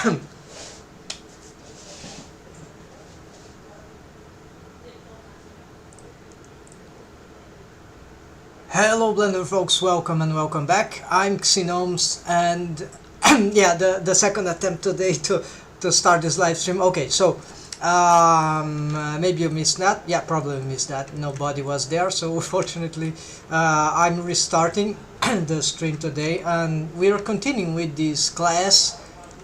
Hello Blender folks, welcome and welcome back. I'm Pxy-CLASS and yeah, the second attempt today to start this live stream. Okay, so maybe you missed that. Yeah, probably missed that. Nobody was there, so fortunately I'm restarting the stream today, and we are continuing with this class,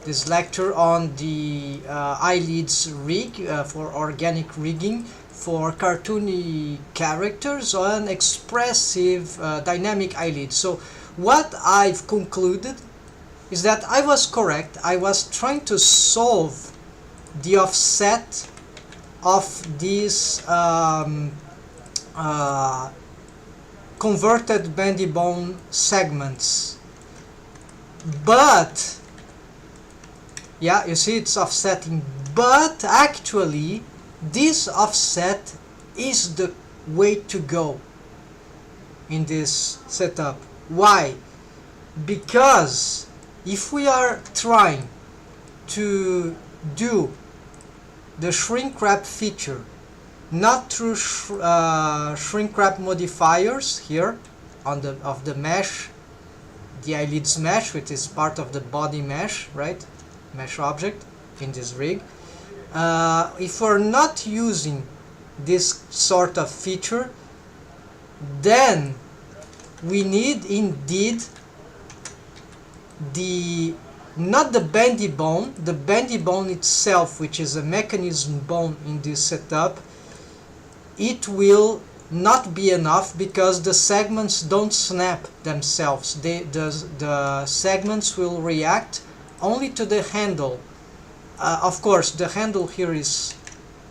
this lecture on the Eyelids rig for organic rigging for cartoony characters on expressive dynamic eyelids. So what I've concluded is that I was correct. I was trying to solve the offset of these converted bendy bone segments, but yeah, you see it's offsetting, but actually this offset is the way to go in this setup. Why? Because if we are trying to do the shrink wrap feature not through shrink wrap modifiers here on the mesh, the eyelids mesh, which is part of the body mesh, right, mesh object in this rig, if we're not using this sort of feature, then we need indeed not the bendy bone. The bendy bone itself, which is a mechanism bone in this setup, it will not be enough because the segments don't snap themselves. The segments will react only to the handle. Of course, the handle here is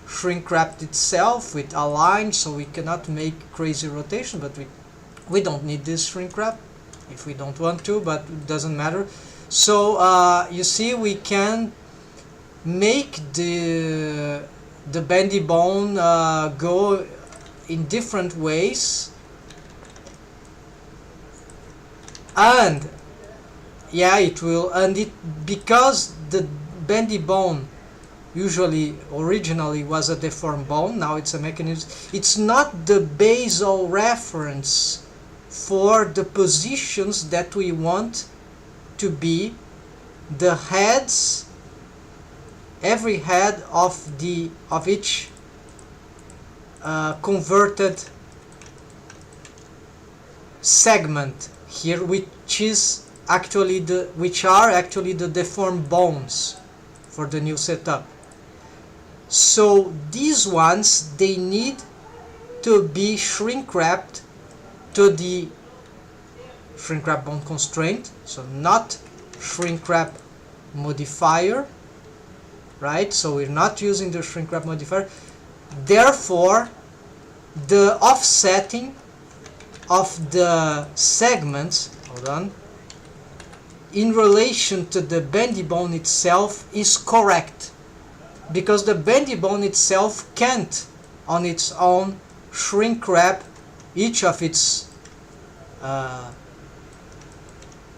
shrink wrapped itself with a line, so we cannot make crazy rotation, but we don't need this shrink wrap if we don't want to, but it doesn't matter. So you see, we can make the bendy bone go in different ways, and yeah, it will, and it, because the bendy bone originally was a deformed bone, now it's a mechanism, it's not the basal reference for the positions that we want to be the heads, every head of each converted segment here, which are actually the deformed bones for the new setup. So these ones, they need to be shrink wrapped to the shrink wrap bone constraint, so not shrink wrap modifier, right? So we're not using the shrink wrap modifier. Therefore, the offsetting of the segments, hold on, in relation to the bendy bone itself is correct, because the bendy bone itself can't on its own shrink wrap each of its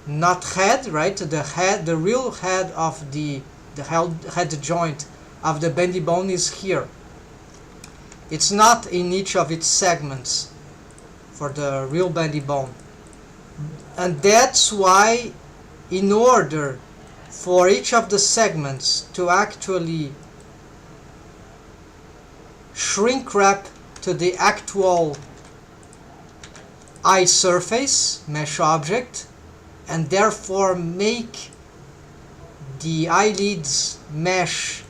not head, right? The real head of the head joint of the bendy bone is here. It's not in each of its segments for the real bendy bone, and that's why, in order for each of the segments to actually shrink wrap to the actual eye surface mesh object, and therefore make the eyelids mesh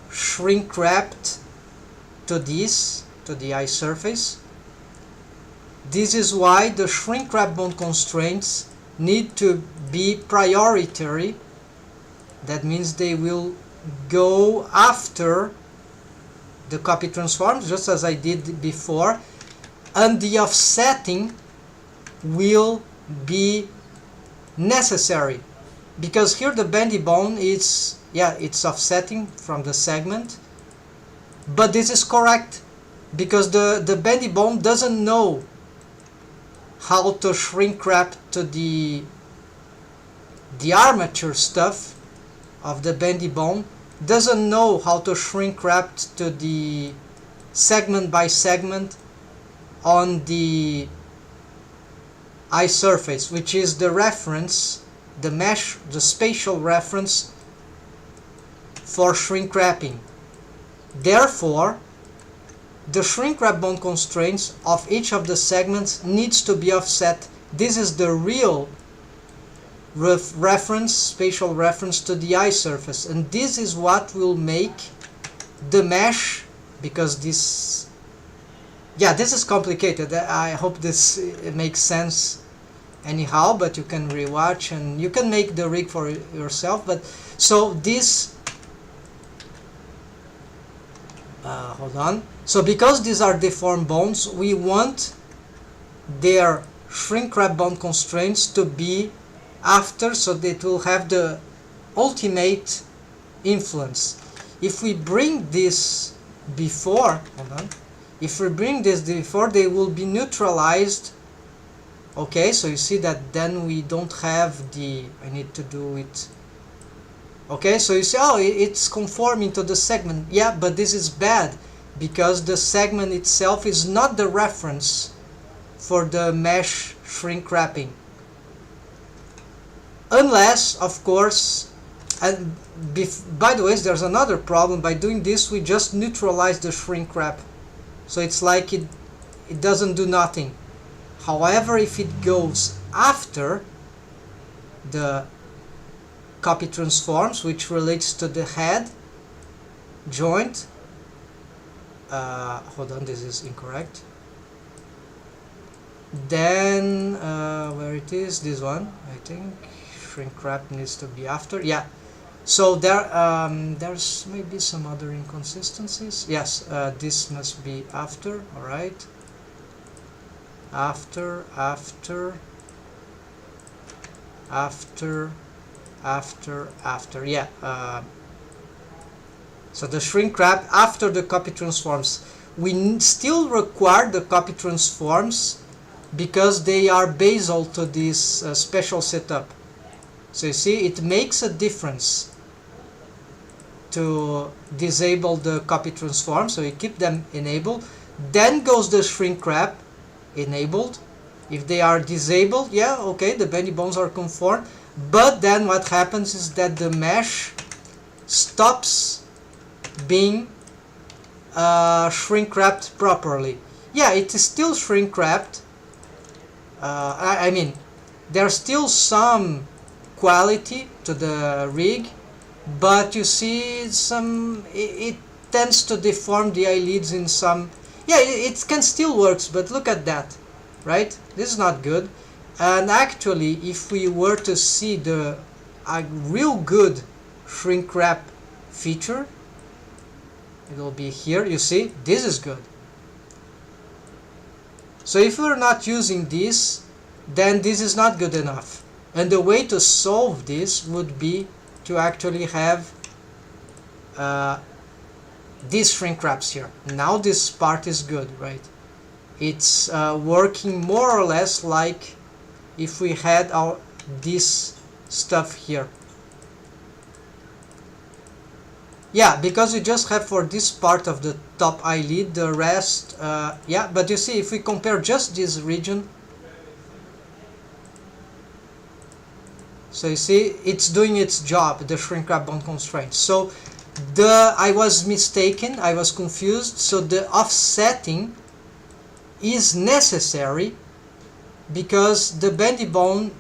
shrink wrapped to the eye surface, this is why the shrink wrap bone constraints need to be priority. That means they will go after the copy transforms, just as I did before, and the offsetting will be necessary, because here the bendy bone is, yeah, it's offsetting from the segment, but this is correct because the bendy bone doesn't know how to shrink wrap to the armature stuff of the bendy bone doesn't know how to shrink wrap to the segment by segment on the eye surface, which is the reference, the mesh, the spatial reference for shrink wrapping. Therefore, the shrink wrap bone constraints of each of the segments needs to be offset. This is the real reference, spatial reference to the eye surface, and this is what will make the mesh, because this, yeah, this is complicated. I hope this makes sense anyhow, but you can rewatch and you can make the rig for yourself. But so this hold on. So because these are deformed bones, we want their shrink wrap bone constraints to be after, so that it will have the ultimate influence. If we bring this before, hold on, if we bring this before, they will be neutralized. Okay, so you see that then we don't have the, I need to do it. Okay, so you see, oh, it's conforming to the segment. Yeah, but this is bad because the segment itself is not the reference for the mesh shrink wrapping. Unless, of course, and by the way, there's another problem. By doing this, we just neutralize the shrink wrap. So it's like it doesn't do nothing. However, if it goes after the copy transforms, which relates to the head joint, hold on, this is incorrect. Then where it is, this one, I think shrink wrap needs to be after. Yeah, so there's maybe some other inconsistencies. Yes, this must be after. All right, after, yeah. So the shrink wrap after the copy transforms. We still require the copy transforms because they are basal to this special setup. So you see, it makes a difference to disable the copy transform, so you keep them enabled. Then goes the shrink wrap, enabled. If they are disabled, yeah, okay, the bendy bones are conformed. But then what happens is that the mesh stops being shrink wrapped properly. Yeah, it is still shrink wrapped. I mean, there's still some quality to the rig, but you see it tends to deform the eyelids in some. Yeah, it can still works, but look at that, right? This is not good. And actually, if we were to see the real good shrink wrap feature, it will be here. You see, this is good. So if we're not using this, then this is not good enough. And the way to solve this would be to actually have these shrink wraps here. Now this part is good, right? It's working more or less like if we had this stuff here. Yeah, because we just have for this part of the top eyelid, the rest, yeah, but you see, if we compare just this region, so you see, it's doing its job, the shrink wrap bone constraint. So I was mistaken, I was confused, so the offsetting is necessary because the bendy bone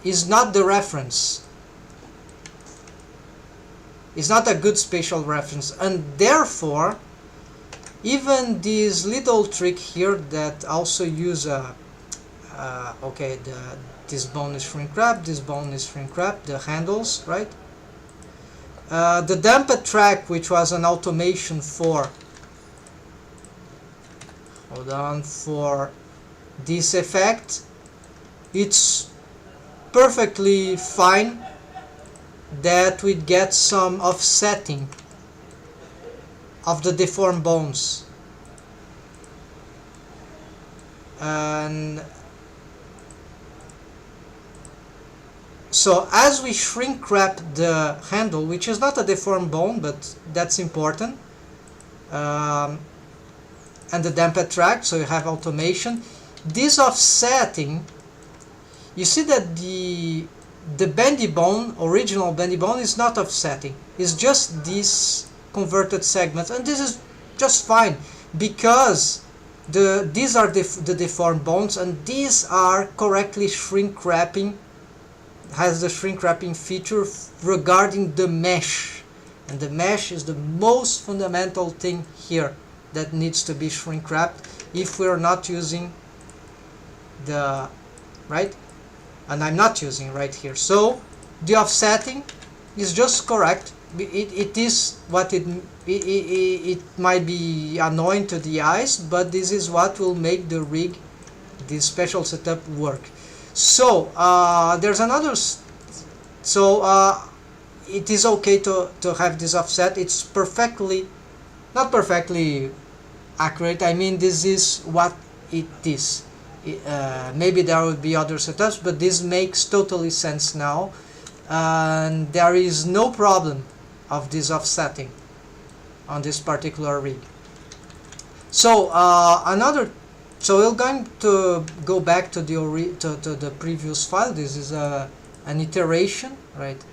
is not the reference. It's not a good spatial reference, and therefore even this little trick here that also use okay, this bone is shrink wrap, this bone is shrink wrap, the handles, right? The damped track, which was an automation for, hold on, for this effect, it's perfectly fine that we get some offsetting of the deformed bones. And So as we shrink wrap the handle, which is not a deformed bone, but that's important, and the damped track, so you have automation. This offsetting, you see that the bendy bone, original bendy bone, is not offsetting. It's just these converted segments, and this is just fine because these are the deformed bones, and these are correctly shrink wrapping, has the shrink wrapping feature regarding the mesh, and the mesh is the most fundamental thing here that needs to be shrink wrapped if we're not using the right, and I'm not using right here. So the offsetting is just correct. It is what it might be annoying to the eyes, but this is what will make the rig, this special setup, work. So there's another, it is okay to have this offset. It's perfectly, not perfectly accurate, I mean this is what it is. Maybe there will be other setups, but this makes totally sense now, and there is no problem of this offsetting on this particular rig. So so we're going to go back to the previous file. This is an iteration, right?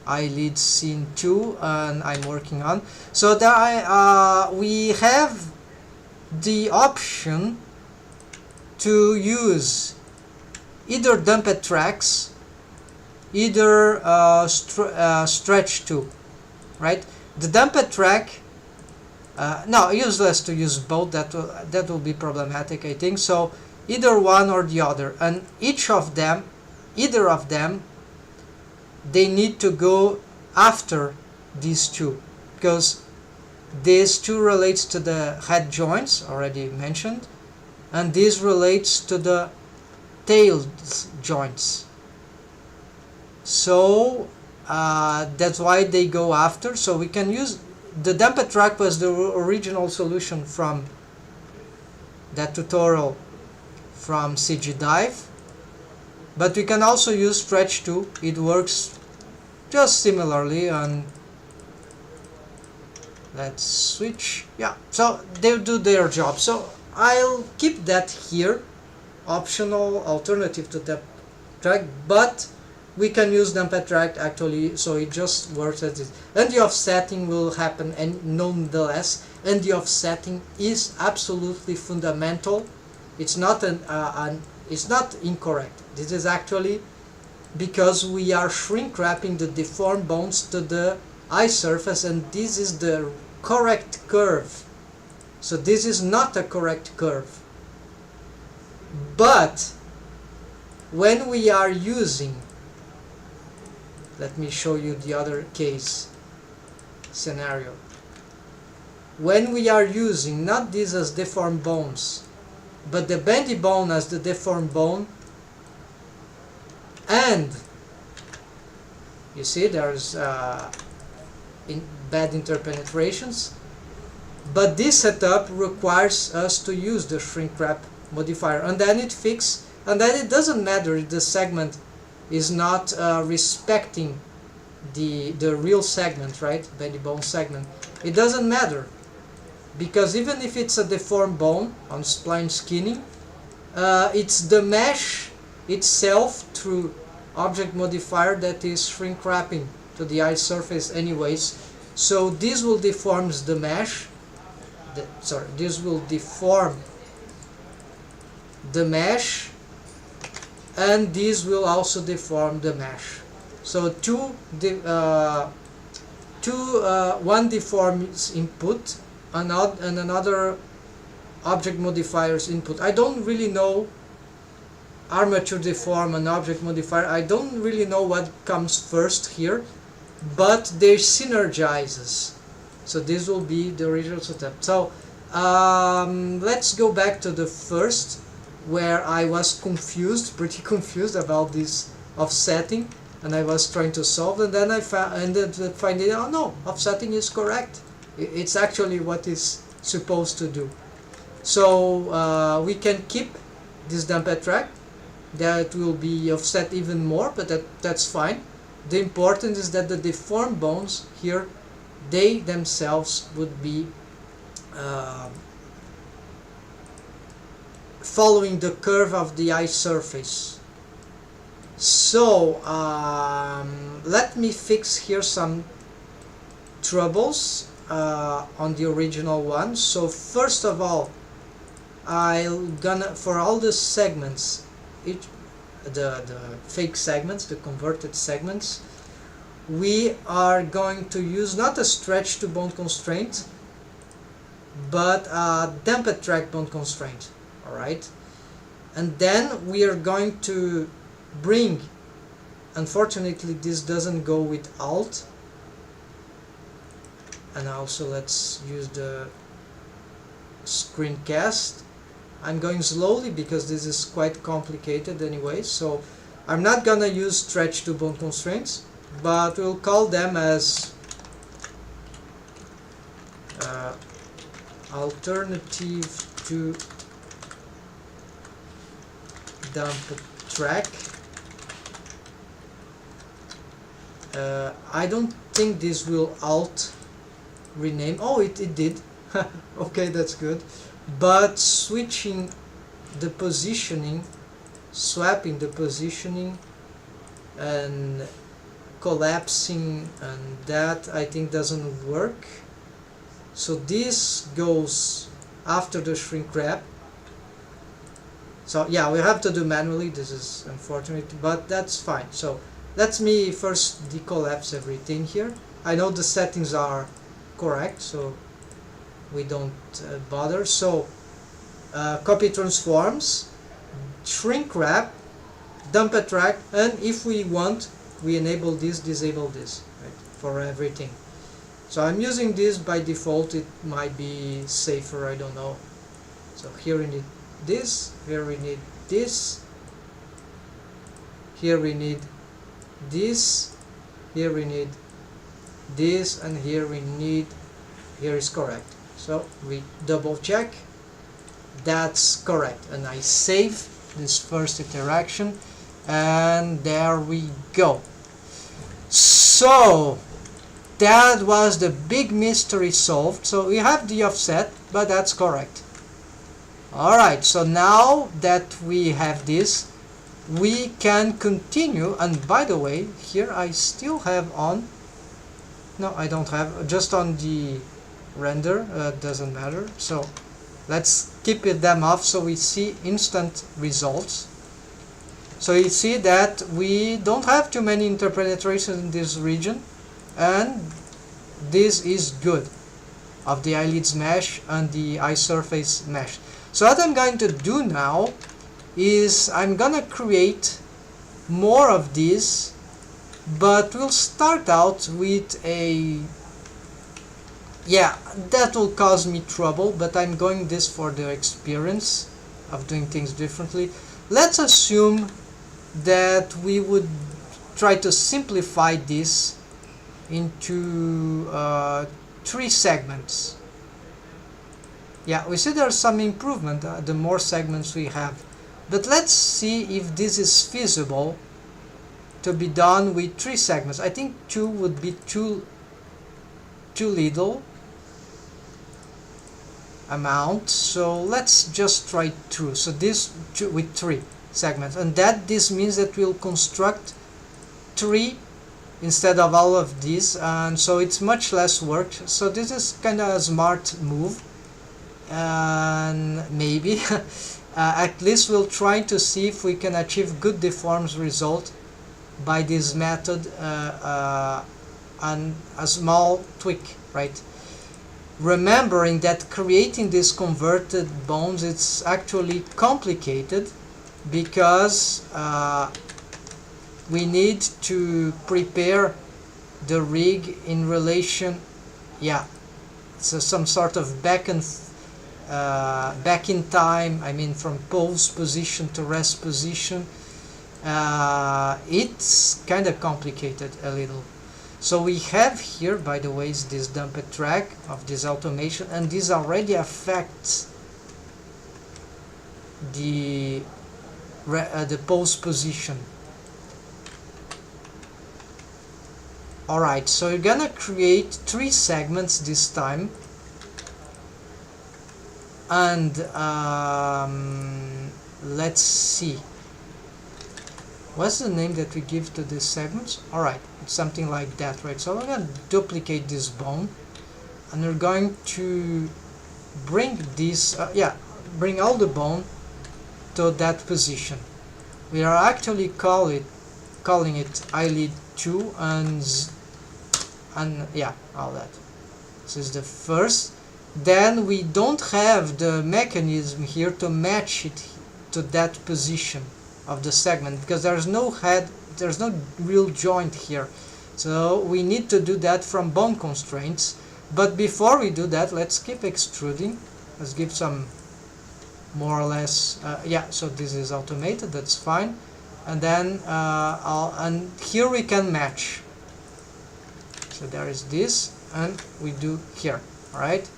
Eyelids scene 2, and I'm working on. So there we have the option to use either dumped tracks, either stretch 2, right? The dumped track, no, useless to use both. That will be problematic, I think. So either one or the other, and either of them, they need to go after these two, because this two relates to the head joints already mentioned, and this relates to the tail joints. So that's why they go after. So we can use the damped track was the original solution from that tutorial from CG Dive, but we can also use stretch 2. It works just similarly, and let's switch. Yeah, so they do their job. So I'll keep that here, optional alternative to the track, but we can use damped track actually, so it just works as it. And the offsetting will happen, and nonetheless, and the offsetting is absolutely fundamental. It's not it's not incorrect. This is actually because we are shrink wrapping the deformed bones to the eye surface, and this is the correct curve. So this is not a correct curve. But when we are using, let me show you the other case scenario. When we are using not these as deformed bones, but the bendy bone as the deformed bone, and you see there's bad interpenetrations, but this setup requires us to use the shrink wrap modifier, and then it fixes, and then it doesn't matter if the segment is not respecting the real segment, right? Bendy bone segment. It doesn't matter, because even if it's a deformed bone on spline skinning, it's the mesh itself through object modifier that is shrink wrapping to the eye surface anyways. So this will deform the mesh. This will deform the mesh, and this will also deform the mesh. So one deforms input and another object modifier's input. I don't really know armature deform and object modifier. I don't really know what comes first here, but they synergizes. So this will be the original setup. So let's go back to the first, where I was confused, pretty confused about this offsetting, and I was trying to solve, and then I ended up finding, oh no, offsetting is correct. It's actually what it's supposed to do. So we can keep this damped track, that will be offset even more, but that's fine. The important is that the deformed bones here, they themselves would be following the curve of the eye surface. So let me fix here some troubles on the original one. So first of all, I'm gonna, for all the segments, the fake segments, the converted segments, we are going to use not a stretch to bone constraint, but a damped track bone constraint. Alright, and then we are going to bring, unfortunately this doesn't go with Alt, and also let's use the screencast. I'm going slowly because this is quite complicated anyway, so I'm not gonna use stretch to bone constraints, but we'll call them as alternative to dump track. I don't think this will Alt rename. Oh, it did. Okay, that's good. But switching the positioning, swapping the positioning and collapsing, and that I think doesn't work. So this goes after the shrink wrap. So yeah, we have to do manually. This is unfortunate, but that's fine. So let me first decollapse everything here. I know the settings are correct, so we don't bother. So copy transforms, shrink wrap, dump a track, and if we want, we enable this, disable this, right, for everything. So I'm using this by default. It might be safer, I don't know. So here we need this, here we need this, here we need this, here we need this, and here we need, here is correct. So we double check, that's correct, and I save this first interaction, and there we go. So that was the big mystery solved. So we have the offset, but that's correct. Alright, so now that we have this, we can continue. And by the way, here I still have on, no, I don't have, just on the render, doesn't matter. So let's keep them off so we see instant results. So you see that we don't have too many interpenetrations in this region, and this is good, of the eyelids mesh and the eye surface mesh. So what I'm going to do now is I'm gonna create more of these, but we'll start out with a, yeah, that will cause me trouble, but I'm going this for the experience of doing things differently. Let's assume that we would try to simplify this into 3 segments. Yeah, we see there's some improvement the more segments we have, but let's see if this is feasible to be done with 3 segments. I think 2 would be too little amount, so let's just try 2. So this with 3 segments, and this means that we'll construct 3 instead of all of these, and so it's much less work. So this is kind of a smart move, and maybe at least we'll try to see if we can achieve good deforms result by this method, and a small tweak, right? Remembering that creating these converted bones, it's actually complicated because we need to prepare the rig in relation, yeah, so some sort of back in time, I mean from pose position to rest position. It's kind of complicated a little. So we have here, by the way, is this dumped track of this automation, and this already affects the the pose position. Alright, so you're gonna create 3 segments this time, and let's see, what's the name that we give to these segments? Alright, it's something like that, right? So we're gonna duplicate this bone, and we're going to bring this, bring all the bone to that position. We are actually calling it eyelid 2 and yeah, all that. This is the first. Then we don't have the mechanism here to match it to that position of the segment, because there's no head, there's no real joint here. So we need to do that from bone constraints. But before we do that, let's keep extruding. Let's give some more or less, so this is automated, that's fine. And then and here we can match. So there is this, and we do here. All right.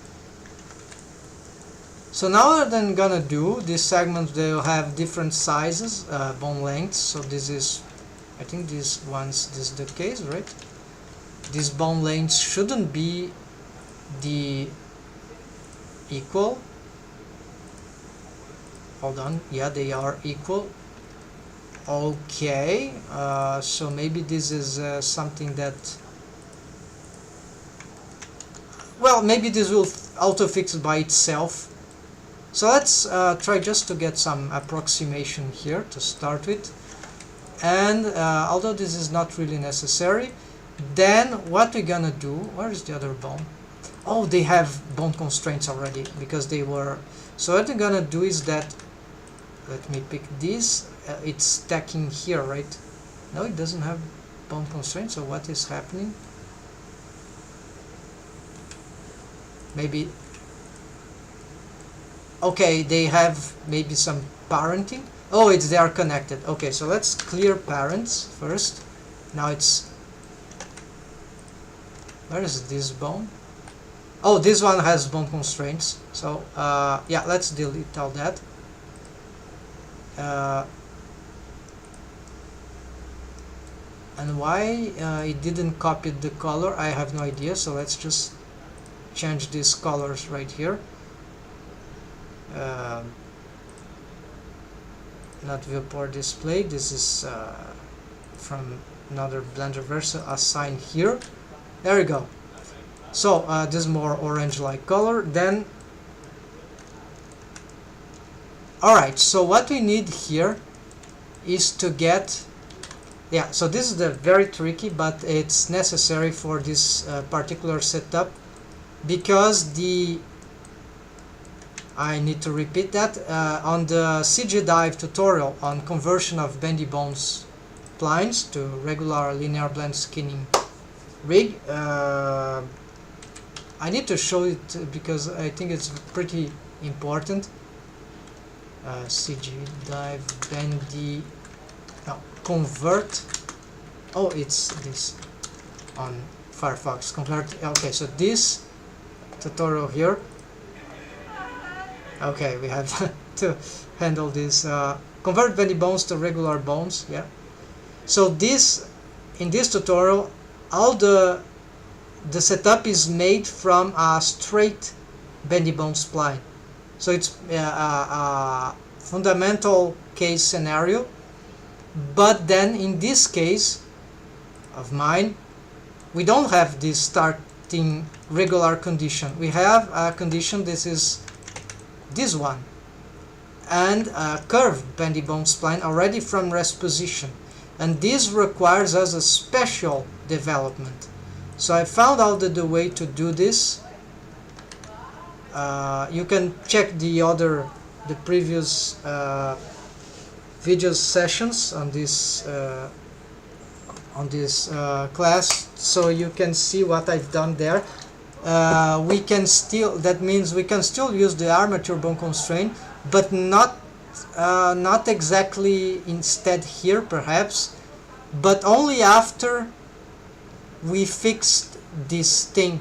So now what I'm gonna do, these segments, they'll have different sizes, bone lengths. So this is, I think this is the case, right? These bone lengths shouldn't be equal. Hold on, yeah, they are equal. Okay, so maybe this is something that, well, maybe this will auto-fix by itself. So let's try just to get some approximation here to start with. And although this is not really necessary, then what we're gonna do, where is the other bone? Oh, they have bone constraints already, because they were, so what we're gonna do is that, let me pick this, it's stacking here, right? No, it doesn't have bone constraints, so what is happening? Maybe, okay, they have maybe some parenting. Oh, they are connected. Okay, so let's clear parents first. Now it's, where is this bone? Oh, this one has bone constraints. So yeah, let's delete all that. And why it didn't copy the color, I have no idea. So let's just change these colors right here. Not viewport display, this is from another Blender version, assign here. There we go. So this is more orange like color. Then alright, so what we need here is to get, yeah, so this is the very tricky, but it's necessary for this particular setup, because I need to repeat that, on the CG Dive tutorial on conversion of bendy bones splines to regular linear blend skinning rig, I need to show it because I think it's pretty important. CG Dive bendy, no, convert, oh, it's this on Firefox, convert, okay, so this tutorial here. Okay, we have to handle this, convert bendy bones to regular bones, yeah. So this, in this tutorial, all the setup is made from a straight bendy bone spline. So it's a fundamental case scenario, but then in this case of mine, we don't have this starting regular condition. We have a condition, this is this one, and a curved bendy bone spline already from rest position, and this requires us a special development. So I found out the way to do this. You can check the previous video sessions on this class, so you can see what I've done there. We can still, that means we can still use the armature bone constraint, but not exactly instead here perhaps, but only after we fixed this thing.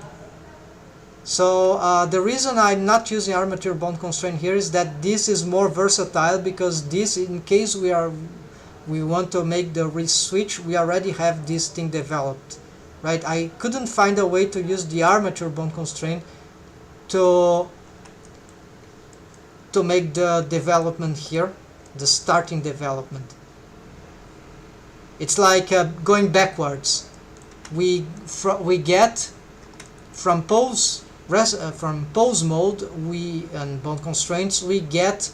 So the reason I'm not using armature bond constraint here is that this is more versatile, because this, in case we want to make the switch, we already have this thing developed, right? I couldn't find a way to use the armature bond constraint to make the development here, the starting development. It's like going backwards. We get from pose mode and bond constraints, we get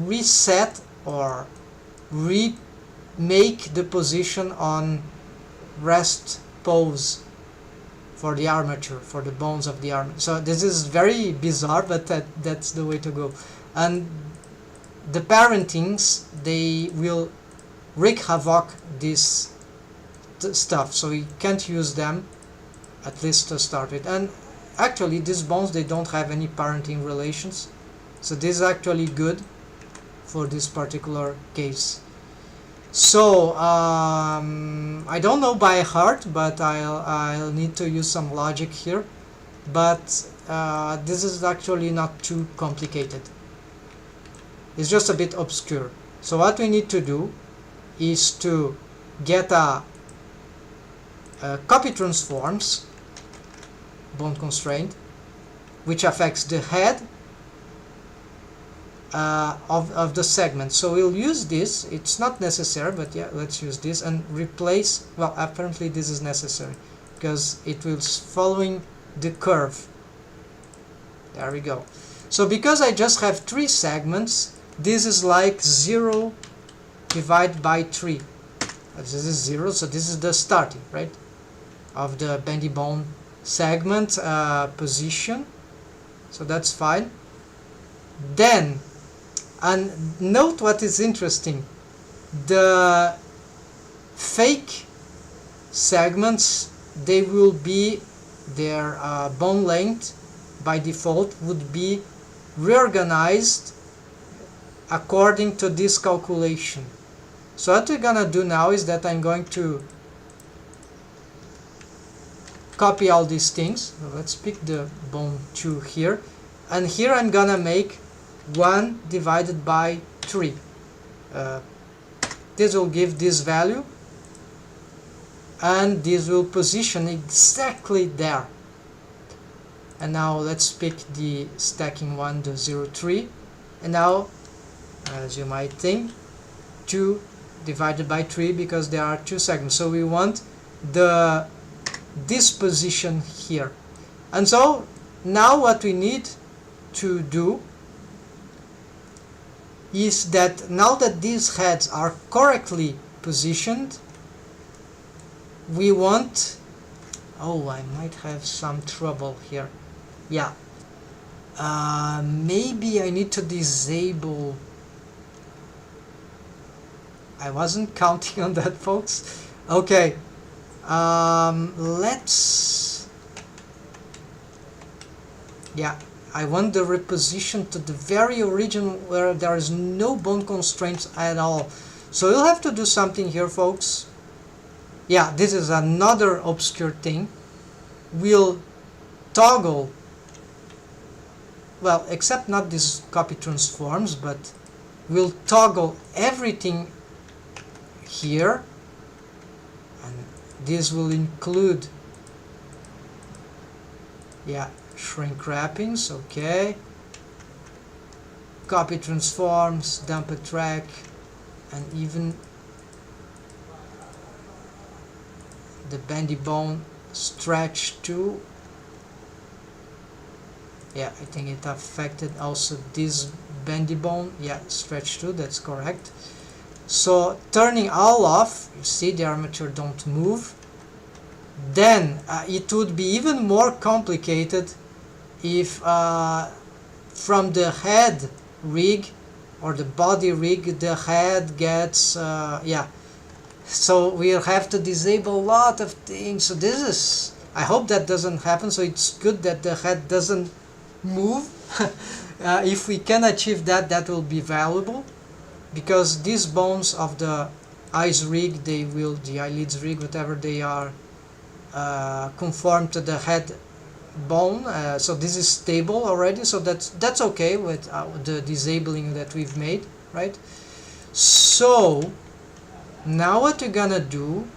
reset or remake the position on rest pose for the armature, for the bones of the armature. So this is very bizarre, but that's the way to go. And the parentings, they will wreak havoc this stuff, so we can't use them, at least to start with. And actually these bones, they don't have any parenting relations, so this is actually good for this particular case. So I don't know by heart, but I'll need to use some logic here, but this is actually not too complicated. It's just a bit obscure. So what we need to do is to get a copy transforms bond constraint, which affects the head of the segment. So we'll use this. It's not necessary, but yeah, let's use this and replace, well, apparently this is necessary because it will following the curve. There we go. So because I just have 3 segments, this is like 0 divided by 3. This is 0, so this is the starting, right, of the bendy bone segment position. So that's fine. Then, and note what is interesting, the fake segments, they will be, their bone length by default would be reorganized according to this calculation. So what we're gonna do now is that I'm going to copy all these things. So let's pick the bone 2 here, and here I'm gonna make 1 divided by 3. This will give this value, and this will position exactly there. And now let's pick the stacking one, the 0, 3, and now, as you might think, 2 divided by 3, because there are 2 segments, so we want this position here. And so now what we need to do is that now that these heads are correctly positioned, we want, oh, I might have some trouble here. Yeah, maybe I need to disable. I wasn't counting on that, folks. Okay, let's, yeah, I want the reposition to the very original where there is no bone constraints at all. So you'll have to do something here, folks. Yeah, this is another obscure thing. We'll toggle, well, except not this copy transforms, but we'll toggle everything here, and this will include, yeah, shrink wrappings, okay, copy transforms, dump a track, and even the bendy bone stretch too. Yeah, I think it affected also this bendy bone. Yeah, stretch too, that's correct. So turning all off, you see the armature don't move. Then it would be even more complicated if from the head rig or the body rig the head gets, yeah, so we'll have to disable a lot of things. So this is, I hope that doesn't happen, so it's good that the head doesn't move. If we can achieve that, that will be valuable, because these bones of the eyes rig, they will, the eyelids rig, whatever they are, conform to the head bone, so this is stable already, so that's okay with the disabling that we've made, right? So now what we're gonna do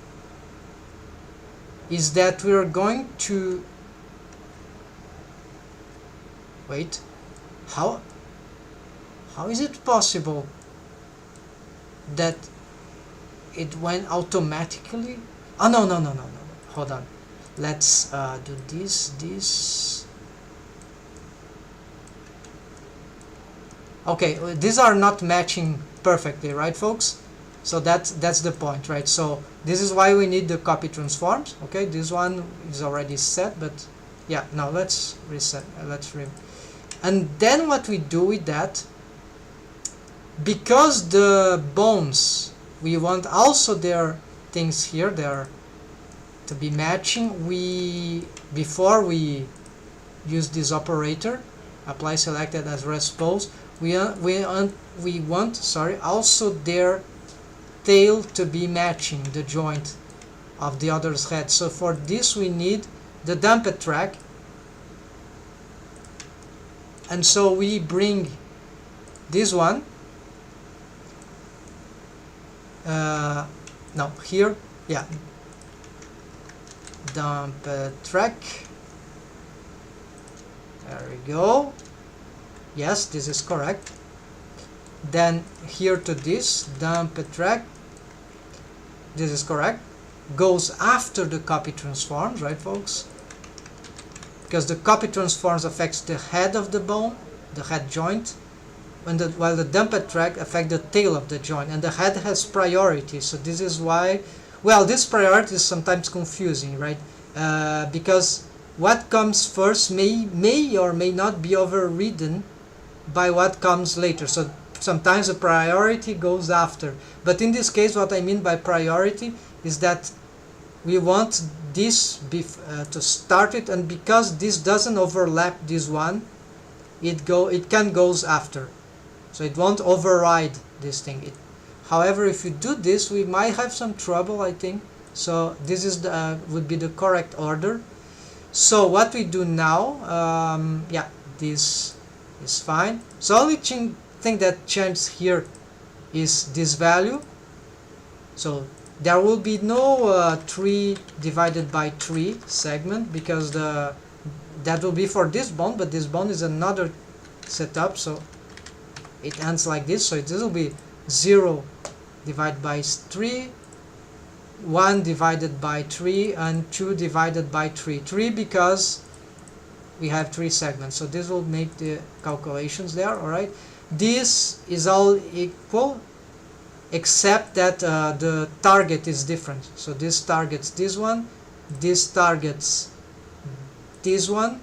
is that we're going to wait, how is it possible that it went automatically? Oh, no, hold on, let's do this. Okay, these are not matching perfectly, right, folks? So that's the point, right? So this is why we need the copy transforms. Okay, this one is already set, but yeah, now let's reset, and then what we do with that, because the bones, we want also their things here, they're to be matching, before we use this operator, apply selected as rest pose, we want, sorry, also their tail to be matching the joint of the other's head. So for this we need the dumped track, and so we bring this one no, here, yeah, dump track, there we go, yes, this is correct. Then here to this dump track, this is correct, goes after the copy transforms, right, folks? Because the copy transforms affects the head of the bone, the head joint, while the dumped track affects the tail of the joint, and the head has priority. So this is why, well, this priority is sometimes confusing, right? Because what comes first may or may not be overridden by what comes later. So sometimes the priority goes after, but in this case what I mean by priority is that we want this to start it, and because this doesn't overlap this one, it can goes after, so it won't override this thing. However, if you do this, we might have some trouble, I think. So this is would be the correct order. So what we do now, yeah, this is fine. So only thing that changed here is this value. So there will be no 3 divided by 3 segment, because that will be for this bone, but this bone is another setup, so it ends like this. So this will be 0 divided by 3, 1 divided by 3, and 2 divided by 3. 3 because we have 3 segments, so this will make the calculations there. Alright, this is all equal except that the target is different. So this targets this one, this targets this one,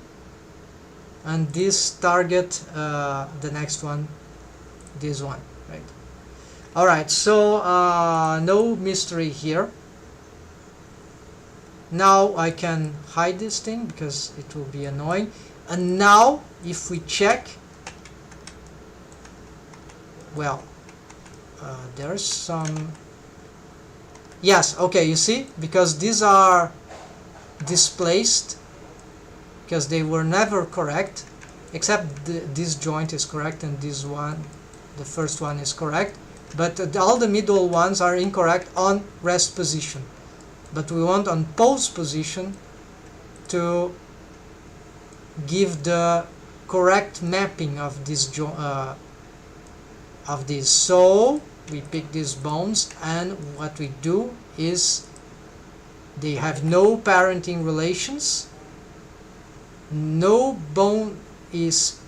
and this target the next one, this one, right? Alright, so no mystery here. Now I can hide this thing because it will be annoying. And now if we check, well, there's some, yes, okay, you see, because these are displaced because they were never correct, except this joint is correct and this one, the first one, is correct, but all the middle ones are incorrect on rest position. But we want on pose position to give the correct mapping of this So we pick these bones, and what we do is they have no parenting relations, no bone is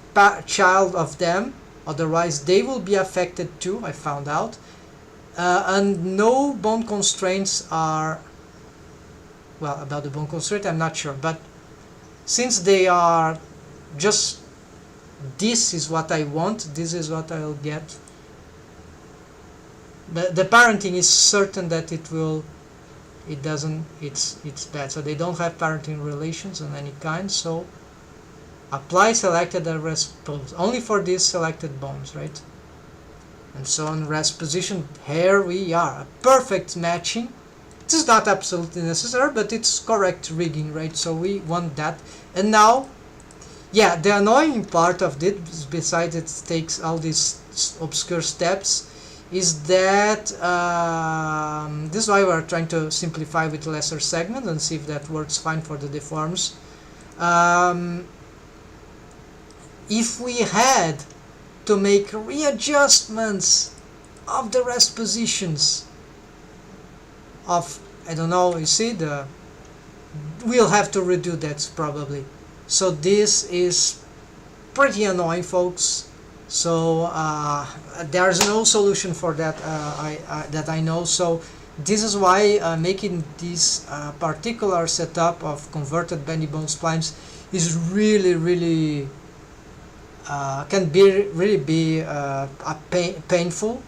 child of them, otherwise they will be affected too, I found out, and no bone constraints are, well, about the bone constraint I'm not sure, but since they are just, this is what I want, this is what I'll get. The parenting is certain that it's bad, so they don't have parenting relations of any kind. So apply selected and rest pose only for these selected bones, right? And so on rest position, here we are, a perfect matching. It is not absolutely necessary, but it's correct rigging, right? So we want that. And now, yeah, the annoying part of this, besides it takes all these obscure steps, is that this is why we're trying to simplify with lesser segments and see if that works fine for the deforms. If we had to make readjustments of the rest positions of, I don't know, you see, we'll have to redo that probably. So this is pretty annoying, folks. So there's no solution for that that I know. So this is why making this particular setup of converted bendy bone splines is really can really be painful,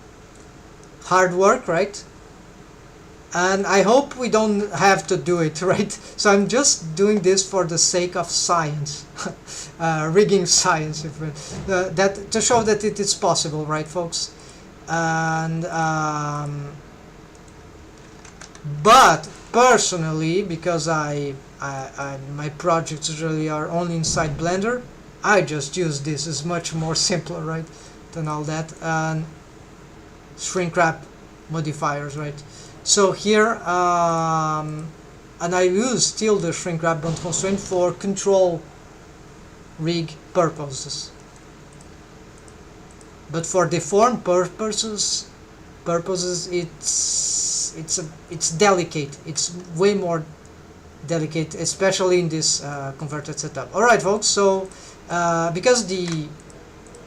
hard work, right? And I hope we don't have to do it, right? So I'm just doing this for the sake of science, rigging science, that to show that it is possible, right, folks? And but personally, because my projects really are only inside Blender, I just use this. It's much more simpler, right, than all that, and shrink wrap modifiers, right? So here, and I use still the shrink wrap bond constraint for control rig purposes. But for deform purposes, it's delicate. It's way more delicate, especially in this converted setup. All right, folks. So because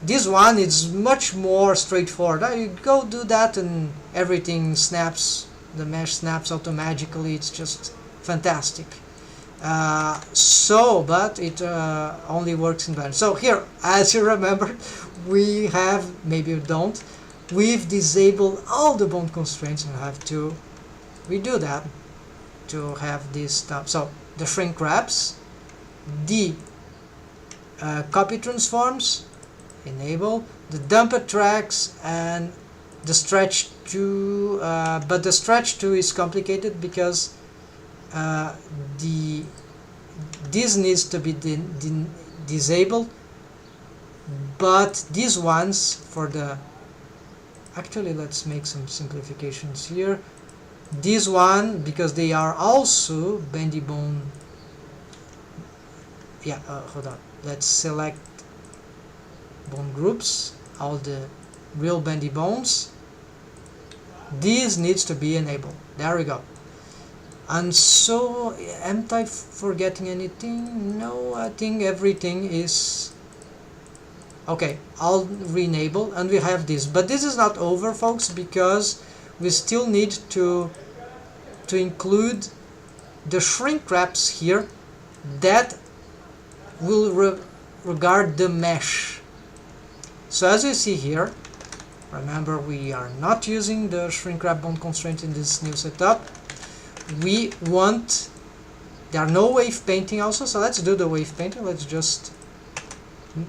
this one is much more straightforward. You go do that and everything snaps. The mesh snaps automatically. It's just fantastic. But it only works in Blender. So here, as you remember, we have, maybe you don't, we've disabled all the bond constraints and have to redo that to have this stuff. So the shrink wraps, the copy transforms, enable, the dumped tracks, and the stretch to, but the stretch to is complicated because this needs to be disabled, but these ones for the, actually let's make some simplifications here. This one, because they are also bendy bone, yeah, hold on, let's select bone groups, all the real bendy bones. This needs to be enabled. There we go. And so, am I forgetting anything? No, I think everything is okay. I'll re-enable, and we have this. But this is not over, folks, because we still need to include the shrink wraps here that will regard the mesh. So as you see here, remember we are not using the shrink wrap bond constraint in this new setup. We want, there are no wave painting also, so let's do the wave painting. Let's just,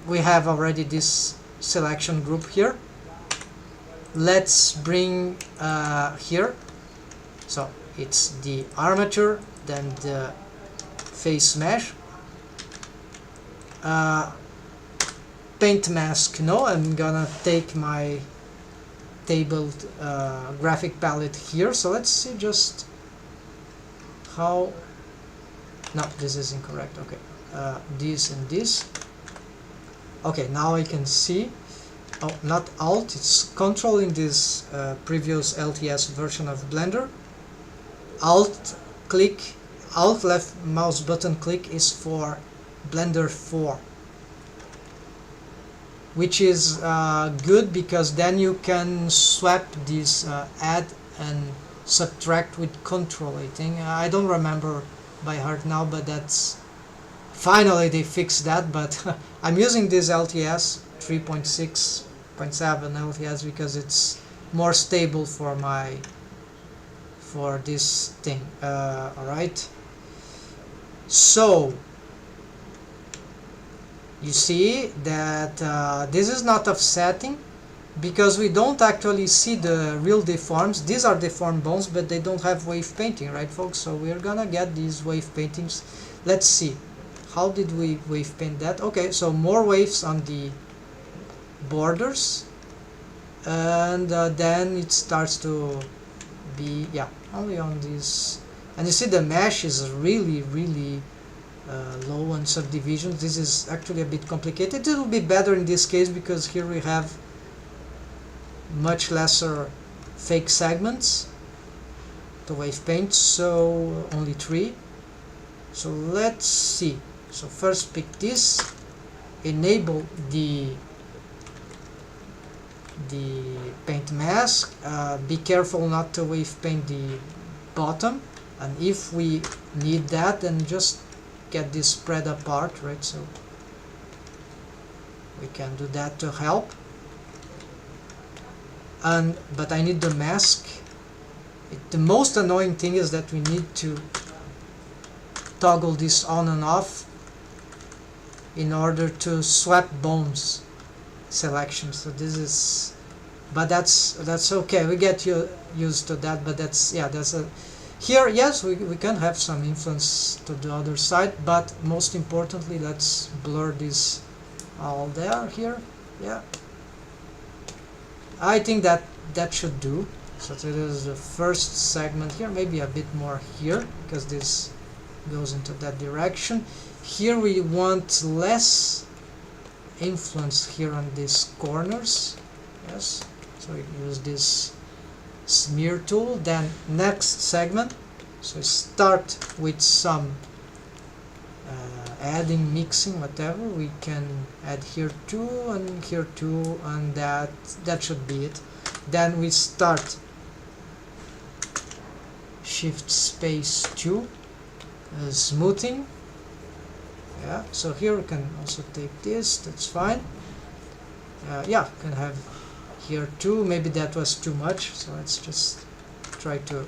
we have already this selection group here. Let's bring here, so it's the armature, then the face mesh, paint mask. No, I'm gonna take my tabled graphic palette here. So let's see just how, no, this is incorrect. Okay, this and this. Okay, now I can see, oh, not Alt, it's Control in this previous LTS version of Blender. Alt click, Alt left mouse button click is for Blender 4, which is good because then you can swap this add and subtract with Control, I think. I don't remember by heart now, but that's, finally they fixed that. But I'm using this LTS 3.6.7 LTS because it's more stable for this thing. Alright, so you see that this is not offsetting, because we don't actually see the real deforms. These are deformed bones, but they don't have wave painting, right folks? So we're gonna get these wave paintings. Let's see, how did we wave paint that? Okay, so more waves on the borders, and then it starts to be, yeah, only on this. And you see the mesh is really low on subdivisions. This is actually a bit complicated. It will be better in this case because here we have much lesser fake segments to wave paint, so only 3. So let's see. So first pick this, enable the paint mask, be careful not to wave paint the bottom, and if we need that, then just get this spread apart, right? So we can do that to help. But I need the mask. The most annoying thing is that we need to toggle this on and off in order to swap bones selection. So this is, but that's okay. We get used to that. But that's, yeah, that's a, here, yes, we can have some influence to the other side, but most importantly, let's blur this all there here. Yeah, I think that should do. So this is the first segment here, maybe a bit more here, because this goes into that direction. Here we want less influence here on these corners. Yes, so we use this smear tool. Then next segment, so start with some adding, mixing, whatever we can add here too, and here too, and that should be it. Then we start shift space 2, smoothing. Yeah, so here we can also take this, that's fine. Yeah, can have here too. Maybe that was too much, so let's just try to,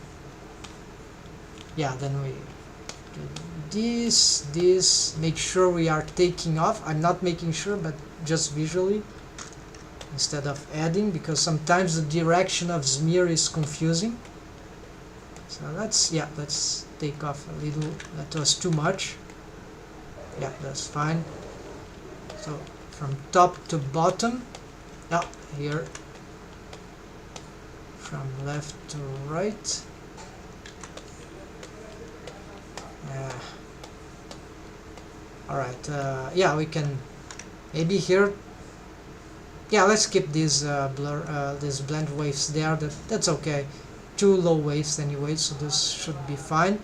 yeah, then we do this, make sure we are taking off. I'm not making sure, but just visually instead of adding, because sometimes the direction of smear is confusing. So let's take off a little. That was too much. Yeah, that's fine. So from top to bottom, now here from left to right. Alright, yeah, we can maybe here, yeah, let's keep these these blend waves there. That's okay. 2 low waves anyway, so this should be fine.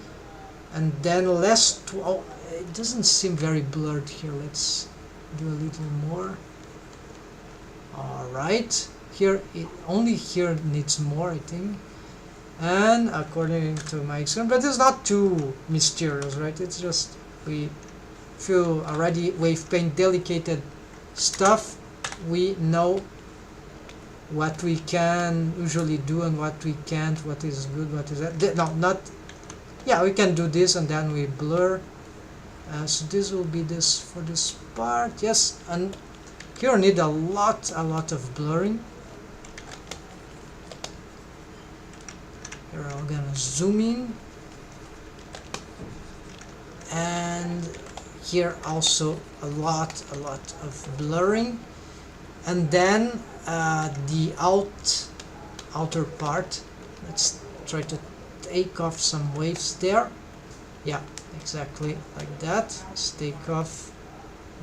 And then oh, it doesn't seem very blurred here. Let's do a little more. Alright, here only here needs more, I think. And according to my experience, but it's not too mysterious, right? It's just, we feel already wave paint delicate stuff, we know what we can usually do and what we can't, what is good, what is that. No, not, yeah, we can do this and then we blur. So this will be this for this part, yes. And here need a lot of blurring. Here I'm gonna zoom in, and here also a lot of blurring. And then the outer part, let's try to take off some waves there. Yeah, exactly like that. Let's take off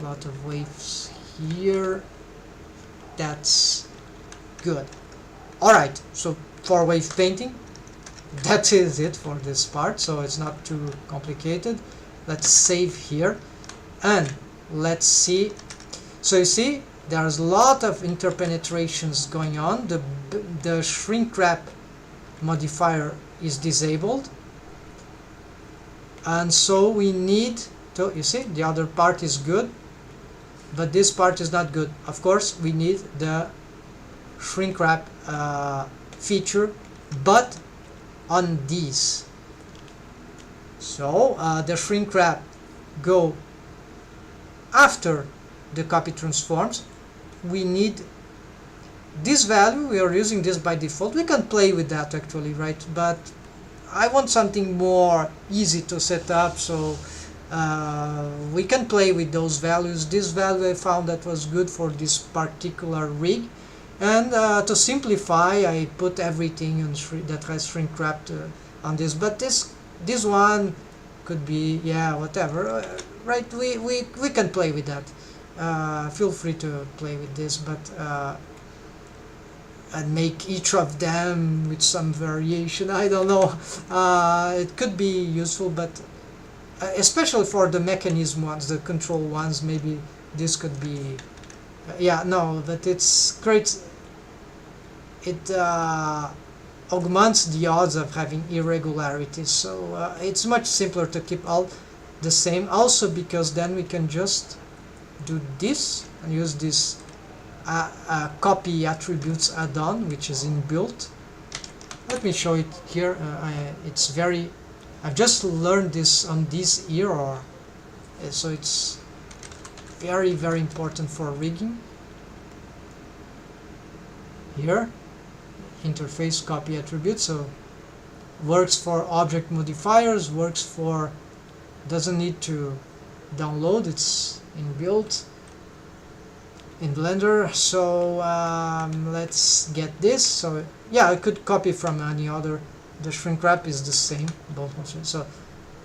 a lot of waves here. That's good. Alright, so for wave painting, that is it for this part, so it's not too complicated. Let's save here and let's see. So you see there's a lot of interpenetrations going on. The shrink wrap modifier is disabled, and so we need to, you see, the other part is good, but this part is not good. Of course we need the shrink wrap feature, but on these. So the shrink wrap go after the copy transforms. We need this value, we are using this by default. We can play with that actually, right? But I want something more easy to set up, so we can play with those values. This value I found that was good for this particular rig, and to simplify, I put everything on that has shrink wrapped on this. But this one could be, yeah, whatever, right? We can play with that. Feel free to play with this, but and make each of them with some variation. I don't know. It could be useful, but especially for the mechanism ones, the control ones, maybe this could be. Yeah, no, but it's great. It augments the odds of having irregularities, so it's much simpler to keep all the same. Also, because then we can just do this and use this copy attributes add-on, which is inbuilt. Let me show it here. It's very. I've just learned this on this error, so it's very, very important for rigging. Here, interface copy attribute, so works for object modifiers, works for, doesn't need to download, it's inbuilt in Blender. So let's get this. So yeah, I could copy from any other. The shrink wrap is the same, bone constraints. So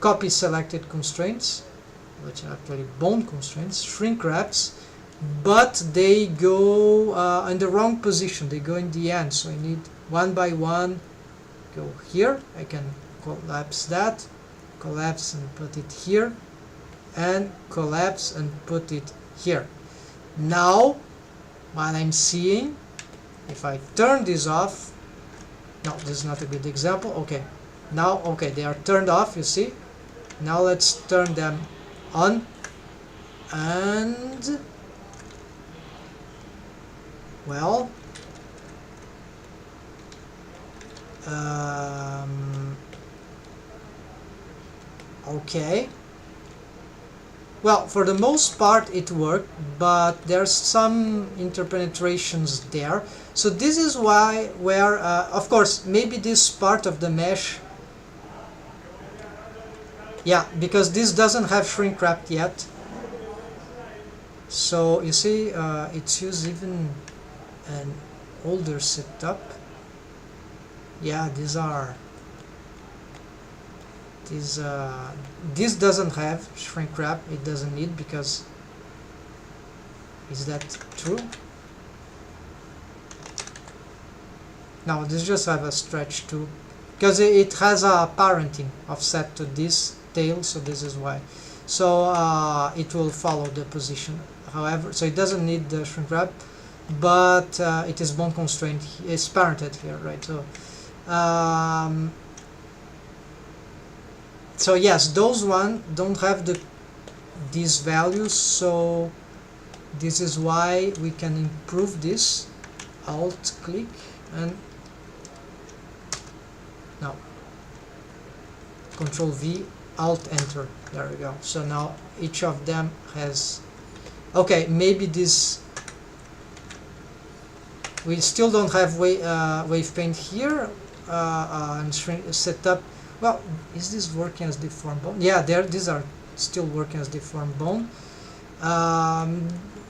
copy selected constraints, which are actually bone constraints, shrink wraps, but they go in the wrong position. They go in the end. So I need one by one. Go here. I can collapse that, collapse and put it here, and collapse and put it here. Now, what I'm seeing, if I turn this off, no, this is not a good example. Okay, now, okay, they are turned off, you see. Now let's turn them on, and, well, okay. Well, for the most part it worked, but there's some interpenetrations there. So this is why, where, of course, maybe this part of the mesh, yeah, because this doesn't have shrink wrapped yet. So you see, it's used even an older setup. Yeah, these are. This doesn't have shrink wrap. It doesn't need, because is that true? No, this just have a stretch too, because it has a parenting offset to this tail, so this is why. So it will follow the position. However, so it doesn't need the shrink wrap, but it is bone constraint. It's parented here, right? So. So yes, those one don't have these values, so this is why we can improve this. Alt click and no, Control V, Alt Enter. There we go. So now each of them has. Okay, maybe this. We still don't have wave paint here and set up. Well, is this working as deformed bone? Yeah, these are still working as deformed bone.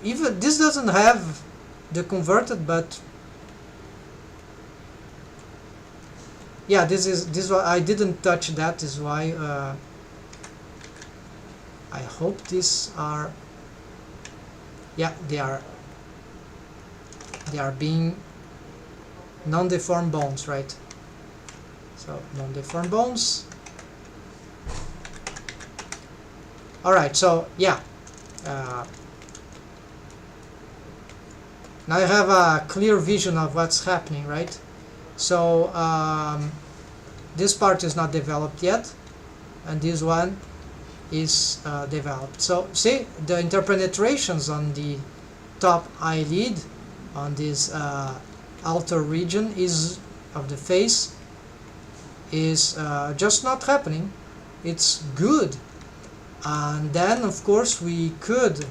Even this doesn't have the converted, but yeah, this I didn't touch that. Is why I hope these are. Yeah, they are being non-deformed bones, right? So non-deformed bones. Alright, so yeah. Now I have a clear vision of what's happening, right? So this part is not developed yet, and this one is developed. So see, the interpenetrations on the top eyelid, on this outer region of the face, is just not happening. It's good. And then of course we could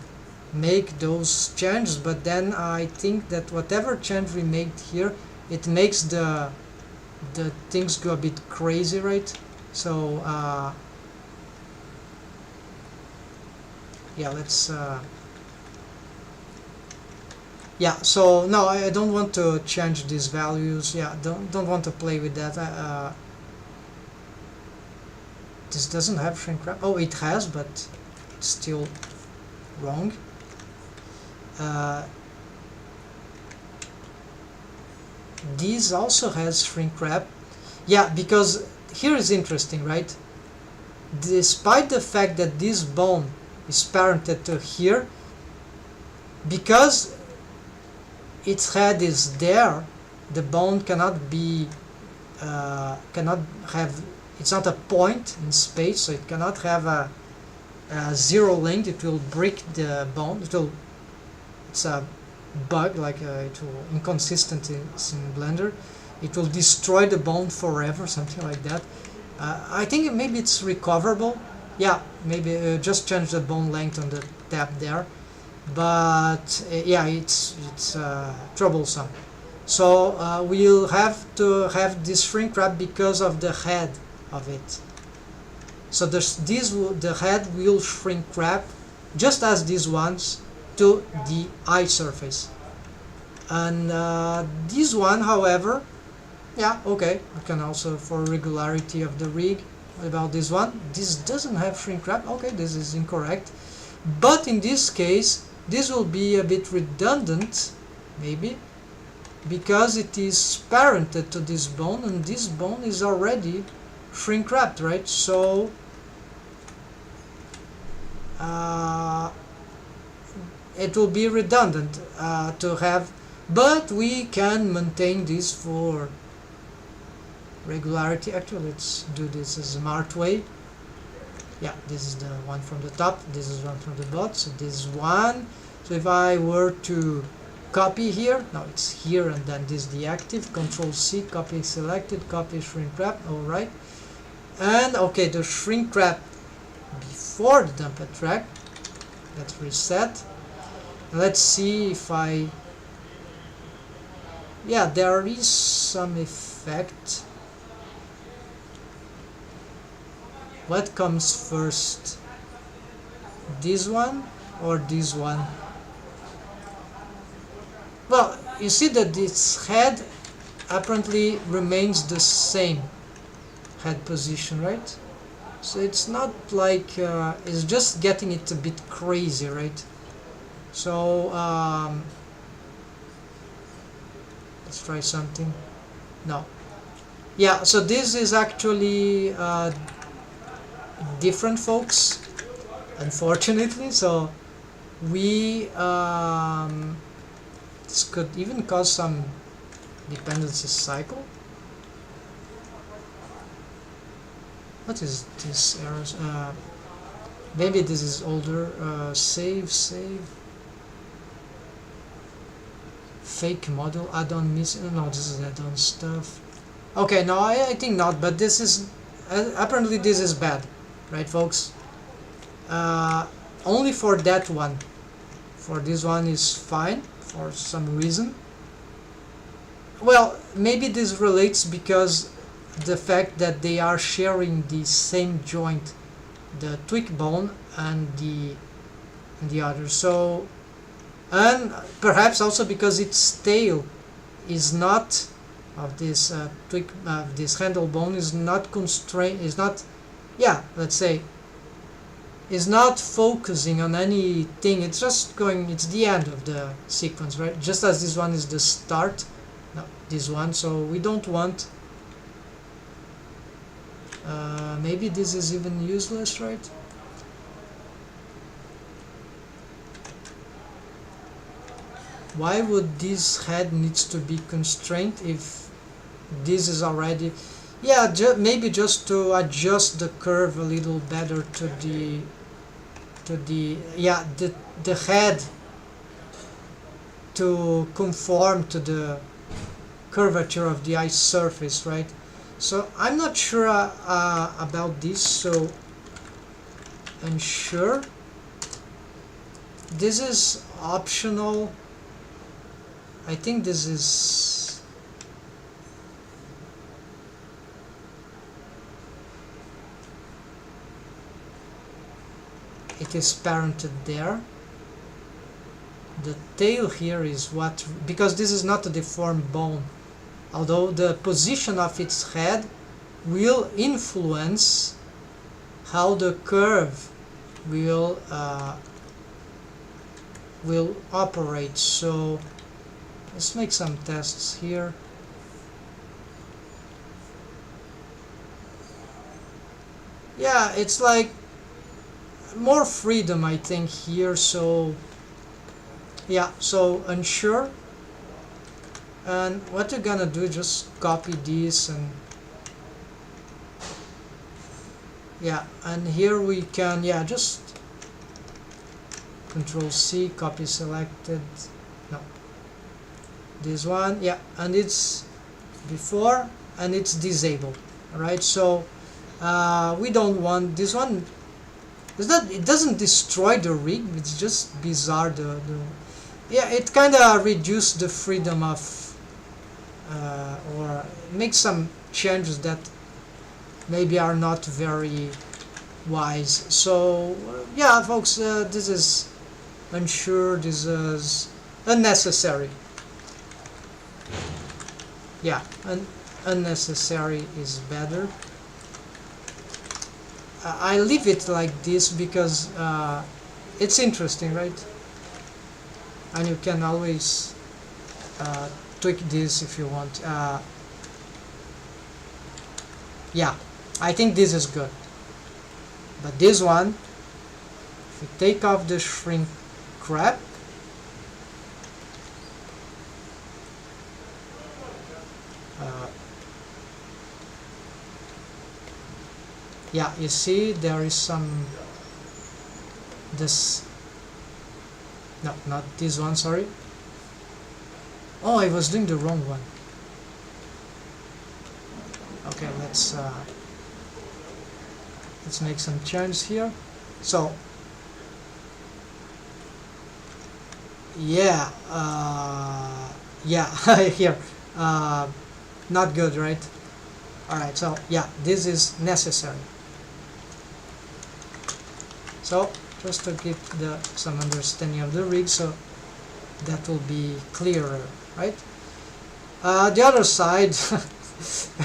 make those changes, but then I think that whatever change we made here, it makes the things go a bit crazy, right? So yeah, let's yeah, so no, I don't want to change these values. Yeah, don't want to play with that. This doesn't have shrink wrap. Oh, it has, but it's still wrong. This also has shrink wrap. Yeah, because here is interesting, right? Despite the fact that this bone is parented to here, because its head is there, the bone cannot be cannot have, it's not a point in space, so it cannot have a zero length. It will break the bone. It's a bug, like it will inconsistent in Blender. It will destroy the bone forever, something like that. I think maybe it's recoverable. Yeah, maybe just change the bone length on the tab there. But yeah, it's troublesome. So we'll have to have this shrink wrap because of the head of it. So the head will shrink wrap just as these ones to the eye surface. And this one, however, yeah, okay, we can also, for regularity of the rig. What about this one? This doesn't have shrink wrap. Okay, this is incorrect. But in this case, this will be a bit redundant, maybe, because it is parented to this bone, and this bone is already shrink wrapped, right? So it will be redundant to have, but we can maintain this for regularity. Actually, let's do this a smart way. Yeah, this is the one from the top, this is one from the bottom, so this is one. So if I were to copy here, now it's here and then this deactive, Control C, copy selected, copy shrink wrap, alright. And okay, the shrink wrap before the dump track, let's reset. Let's see if I, yeah, there is some effect. What comes first? This one or this one? Well, you see that this head apparently remains the same head position, right? So it's not like it's just getting it a bit crazy, right? So let's try something. No. Yeah, so this is actually different, folks, unfortunately. So we this could even cause some dependency cycle. What is this errors? Maybe this is older. Save fake model add-on missing. No, this is add-on stuff. Okay, no, I think not, but this is apparently this is bad, right, folks? Only for that one. For this one is fine for some reason. Well, maybe this relates because the fact that they are sharing the same joint, the tweak bone and the other. So, and perhaps also because its tail is not of this tweak, this handle bone is not constrained, is not, yeah, let's say, is not focusing on anything. It's just going, it's the end of the sequence, right? Just as this one is the start, no, this one. So we don't want, maybe this is even useless, right? Why would this head needs to be constrained if this is already, yeah, maybe just to adjust the curve a little better to the yeah, the head to conform to the curvature of the eye surface, right? So I'm not sure about this, so unsure. This is optional. I think this is it is parented there. The tail here is what, because this is not a deformed bone, although the position of its head will influence how the curve will operate. So let's make some tests here. Yeah, it's like more freedom, I think, here. So yeah, so unsure, and what you're gonna do, just copy this, and yeah, and here we can, yeah, just Control C, copy selected, no, this one, yeah, and it's before and it's disabled. All right, so we don't want this one. It doesn't destroy the rig, it's just bizarre. Yeah, it kind of reduced the freedom of or makes some changes that maybe are not very wise. So yeah, folks, this is unsure, this is unnecessary. Yeah, unnecessary is better. I leave it like this because it's interesting, right? And you can always tweak this if you want. Yeah, I think this is good. But this one, if you take off the shrink wrap, yeah, you see there is some, this, no, not this one, sorry. Oh, I was doing the wrong one. Okay, let's make some changes here. So yeah, yeah, here, not good, right? All right, so yeah, this is necessary. So just to give some understanding of the rig, so that will be clearer, right? The other side,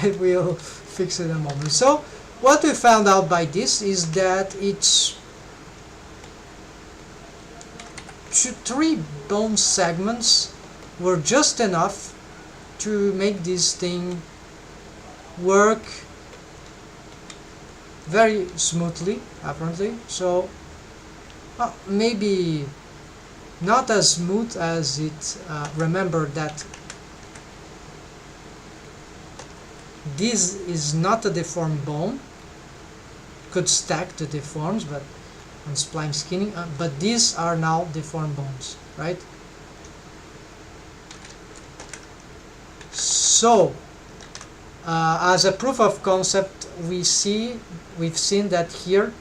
I will fix it in a moment. So what we found out by this is that it's 3 bone segments were just enough to make this thing work very smoothly, apparently. So maybe not as smooth as it. Remember that this is not a deformed bone. Could stack the deforms, but on spline skinning. But these are now deformed bones, right? So, as a proof of concept, we've seen that here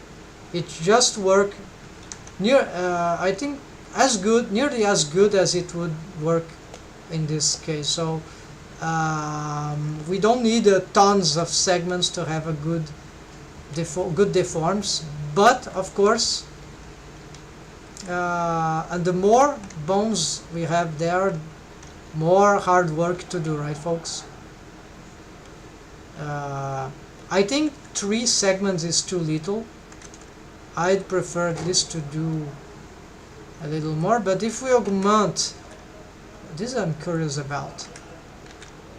it just work near, I think, nearly as good as it would work in this case. So we don't need tons of segments to have a good deforms, but of course, and the more bones we have there, more hard work to do, right, folks? I think 3 segments is too little. I'd prefer at least to do a little more, but if we augment, this I'm curious about.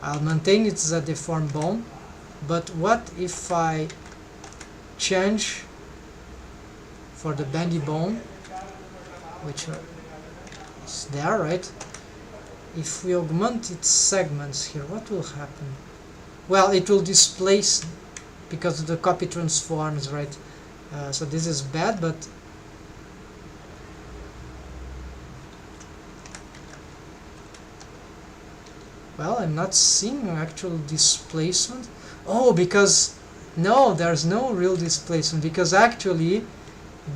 I'll maintain it's a deformed bone, but what if I change for the bendy bone, which is there, right? If we augment its segments here, what will happen? Well, it will displace because the copy transforms, right? So this is bad, but well, I'm not seeing actual displacement. Oh, because no, there's no real displacement, because actually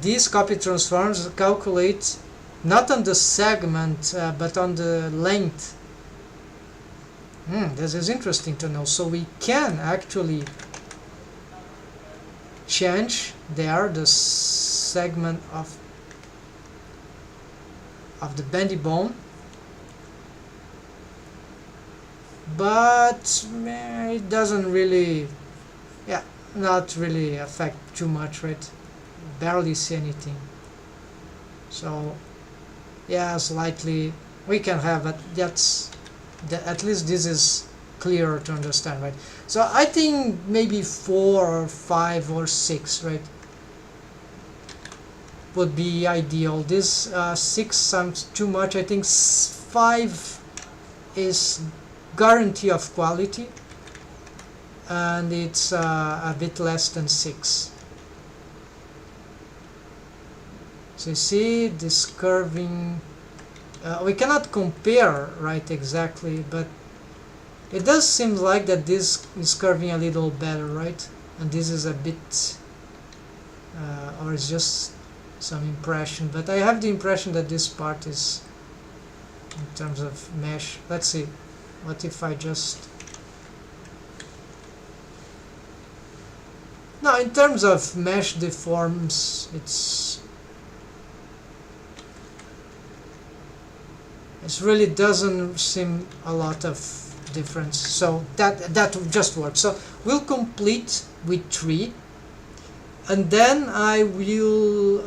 these copy transforms calculate not on the segment, but on the length. This is interesting to know. So we can actually change there the segment of the bendy bone, but it doesn't really, not really affect too much, right? Barely see anything. So yeah, slightly we can have it. At least this is clearer to understand, right? So I think maybe 4 or 5 or 6, right, would be ideal. This 6 sounds too much. I think 5 is guarantee of quality, and it's a bit less than 6. So you see this curving, we cannot compare, right, exactly, but it does seem like that this is curving a little better, right? And this is a bit, or it's just some impression, but I have the impression that this part is, in terms of mesh, let's see, what if I just, no, in terms of mesh deforms, it really doesn't seem a lot of difference, so that just works. So we'll complete with 3, and then I will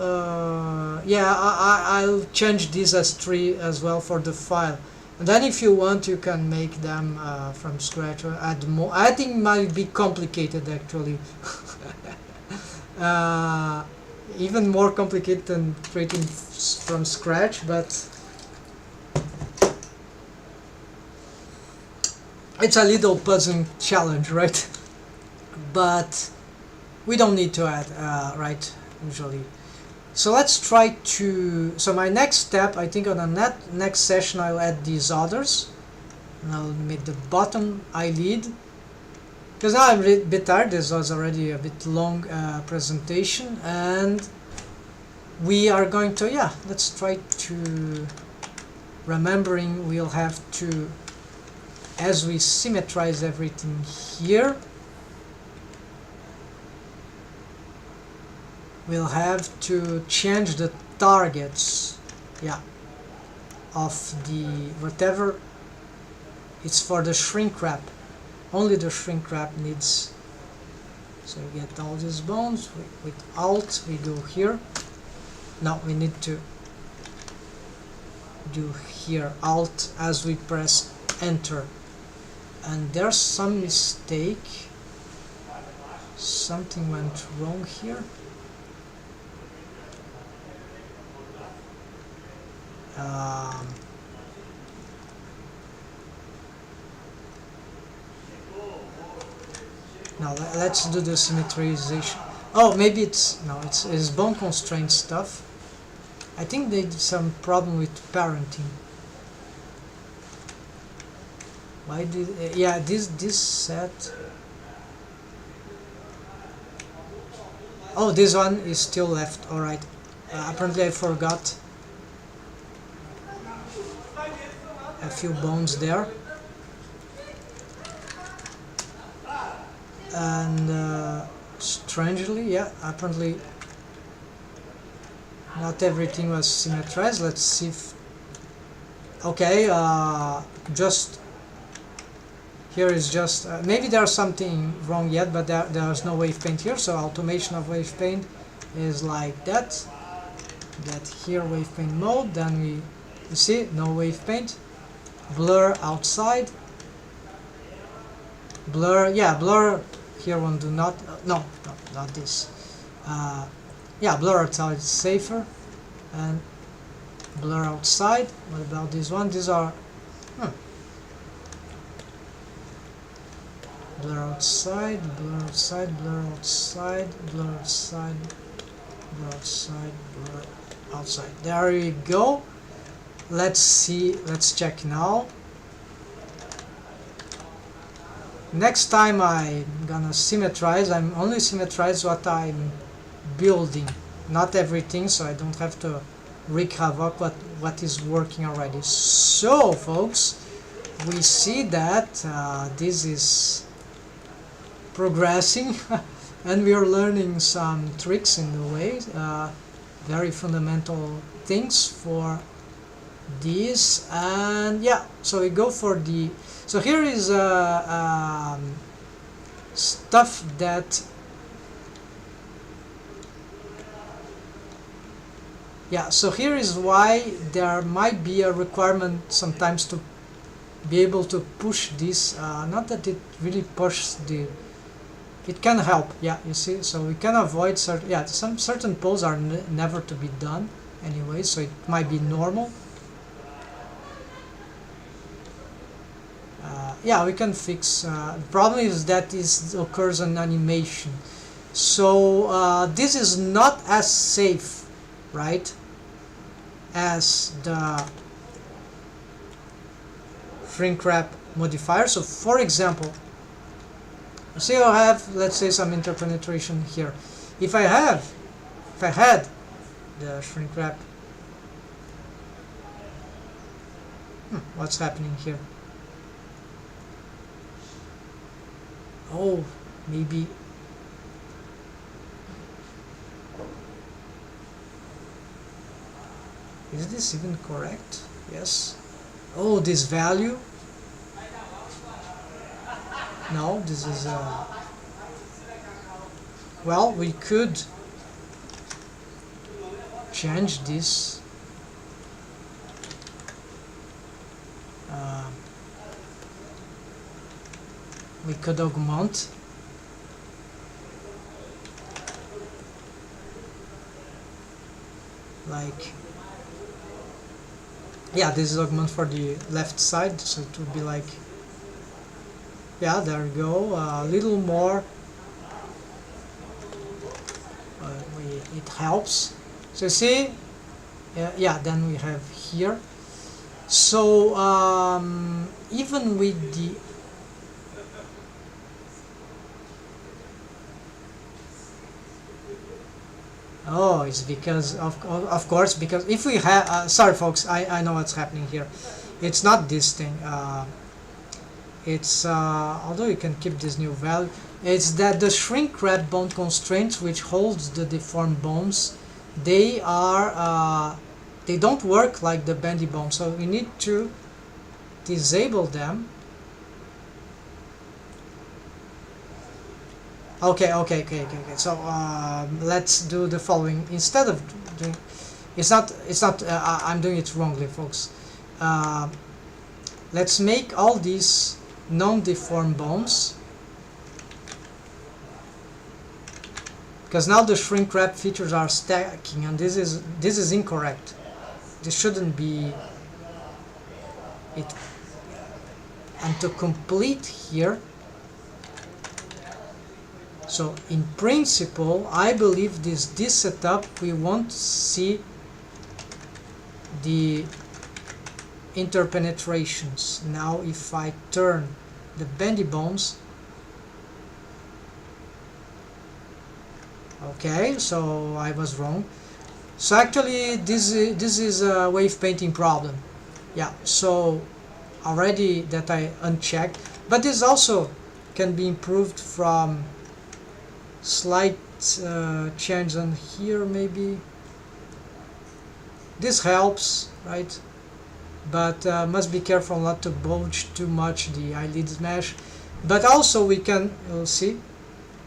I'll change this as 3 as well for the file, and then if you want you can make them from scratch or add more. I think it might be complicated actually. Even more complicated than creating from scratch, but it's a little puzzling challenge, right? But we don't need to add, right, usually. So let's try to, so my next step, I think on the next session I'll add these others. And I'll make the bottom eyelid, because now I'm a bit tired. This was already a bit long presentation, and we are going to, let's try to, remembering we'll have to, as we symmetrize everything here, we'll have to change the targets, of the whatever. It's for the shrink wrap. Only the shrink wrap needs. So we get all these bones with Alt. We go here. Now we need to do here Alt as we press Enter. And there's some mistake. Something went wrong here. Now let's do the symmetrization. Oh, maybe it's bone constraint stuff. I think they did some problem with parenting. Why did this set? Oh, this one is still left. All right. Apparently I forgot a few bones there, and strangely, apparently not everything was symmetrized. Let's see if, okay, just here is just maybe there's something wrong yet, but there's no wave paint here, so automation of wave paint is like that. Get here wave paint mode, then you see no wave paint. Blur outside, blur, blur here one do not, no, not this, blur outside is safer, and blur outside. What about this one? These are blur outside, blur outside, blur outside, blur outside, blur outside, blur outside. There we go. Let's see, let's check now. Next time I'm gonna symmetrize, I'm only symmetrize what I'm building, not everything, so I don't have to wreak havoc what is working already. So folks, we see that this is progressing and we are learning some tricks in the way, very fundamental things for this. And yeah, so we go for the, so here is stuff that, yeah, so here is why there might be a requirement sometimes to be able to push this, not that it really pushes the, it can help, yeah, you see, so we can avoid certain, yeah, some certain poses are never to be done anyway, so it might be normal. Yeah, we can fix, the problem is that this occurs in animation, so this is not as safe, right, as the shrink wrap modifier. So for example, say I have, let's say, some interpenetration here. If I had the shrink wrap, what's happening here? Oh, maybe is this even correct? Yes. Oh, this value? No, this is well, we could change this. We could augment. Like, yeah, this is augment for the left side, so it would be like, yeah, there we go, a little more, it helps. So you see, yeah, then we have here. So even with the, oh, it's because of course, because if we have, sorry folks, I know what's happening here. It's not this thing. It's although you can keep this new value, it's that the shrink wrap bone constraints, which holds the deformed bones, they are they don't work like the bendy bone. So we need to disable them. Okay. So let's do the following. Instead of doing, it's not. I'm doing it wrongly, folks. Let's make all these non-deformed bones, because now the shrink wrap features are stacking, and this is incorrect. This shouldn't be it. And to complete here, so in principle, I believe this setup we won't see the interpenetrations. Now if I turn the bendy bones, okay, so I was wrong. So actually this is a wave painting problem. Yeah, so already that I unchecked, but this also can be improved from slight change on here, maybe. This helps, right? But must be careful not to bulge too much the eyelids mesh. But also we can, you'll see,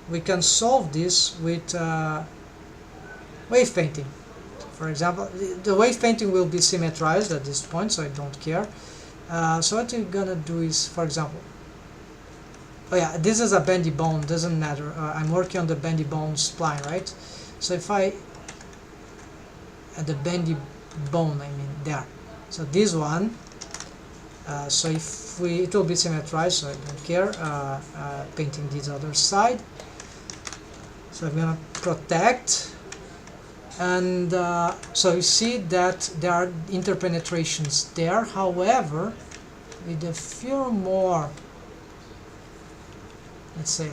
we can solve this with wave painting. For example, the wave painting will be symmetrized at this point, so I don't care. So what we're gonna do is, for example, oh yeah, this is a bendy bone, doesn't matter. I'm working on the bendy bone spline, right? So if I, at the bendy bone, I mean there. So this one, so if we, it will be symmetrized, so I don't care. Painting this other side. So I'm gonna protect, and so you see that there are interpenetrations there. However, with a few more, let's say,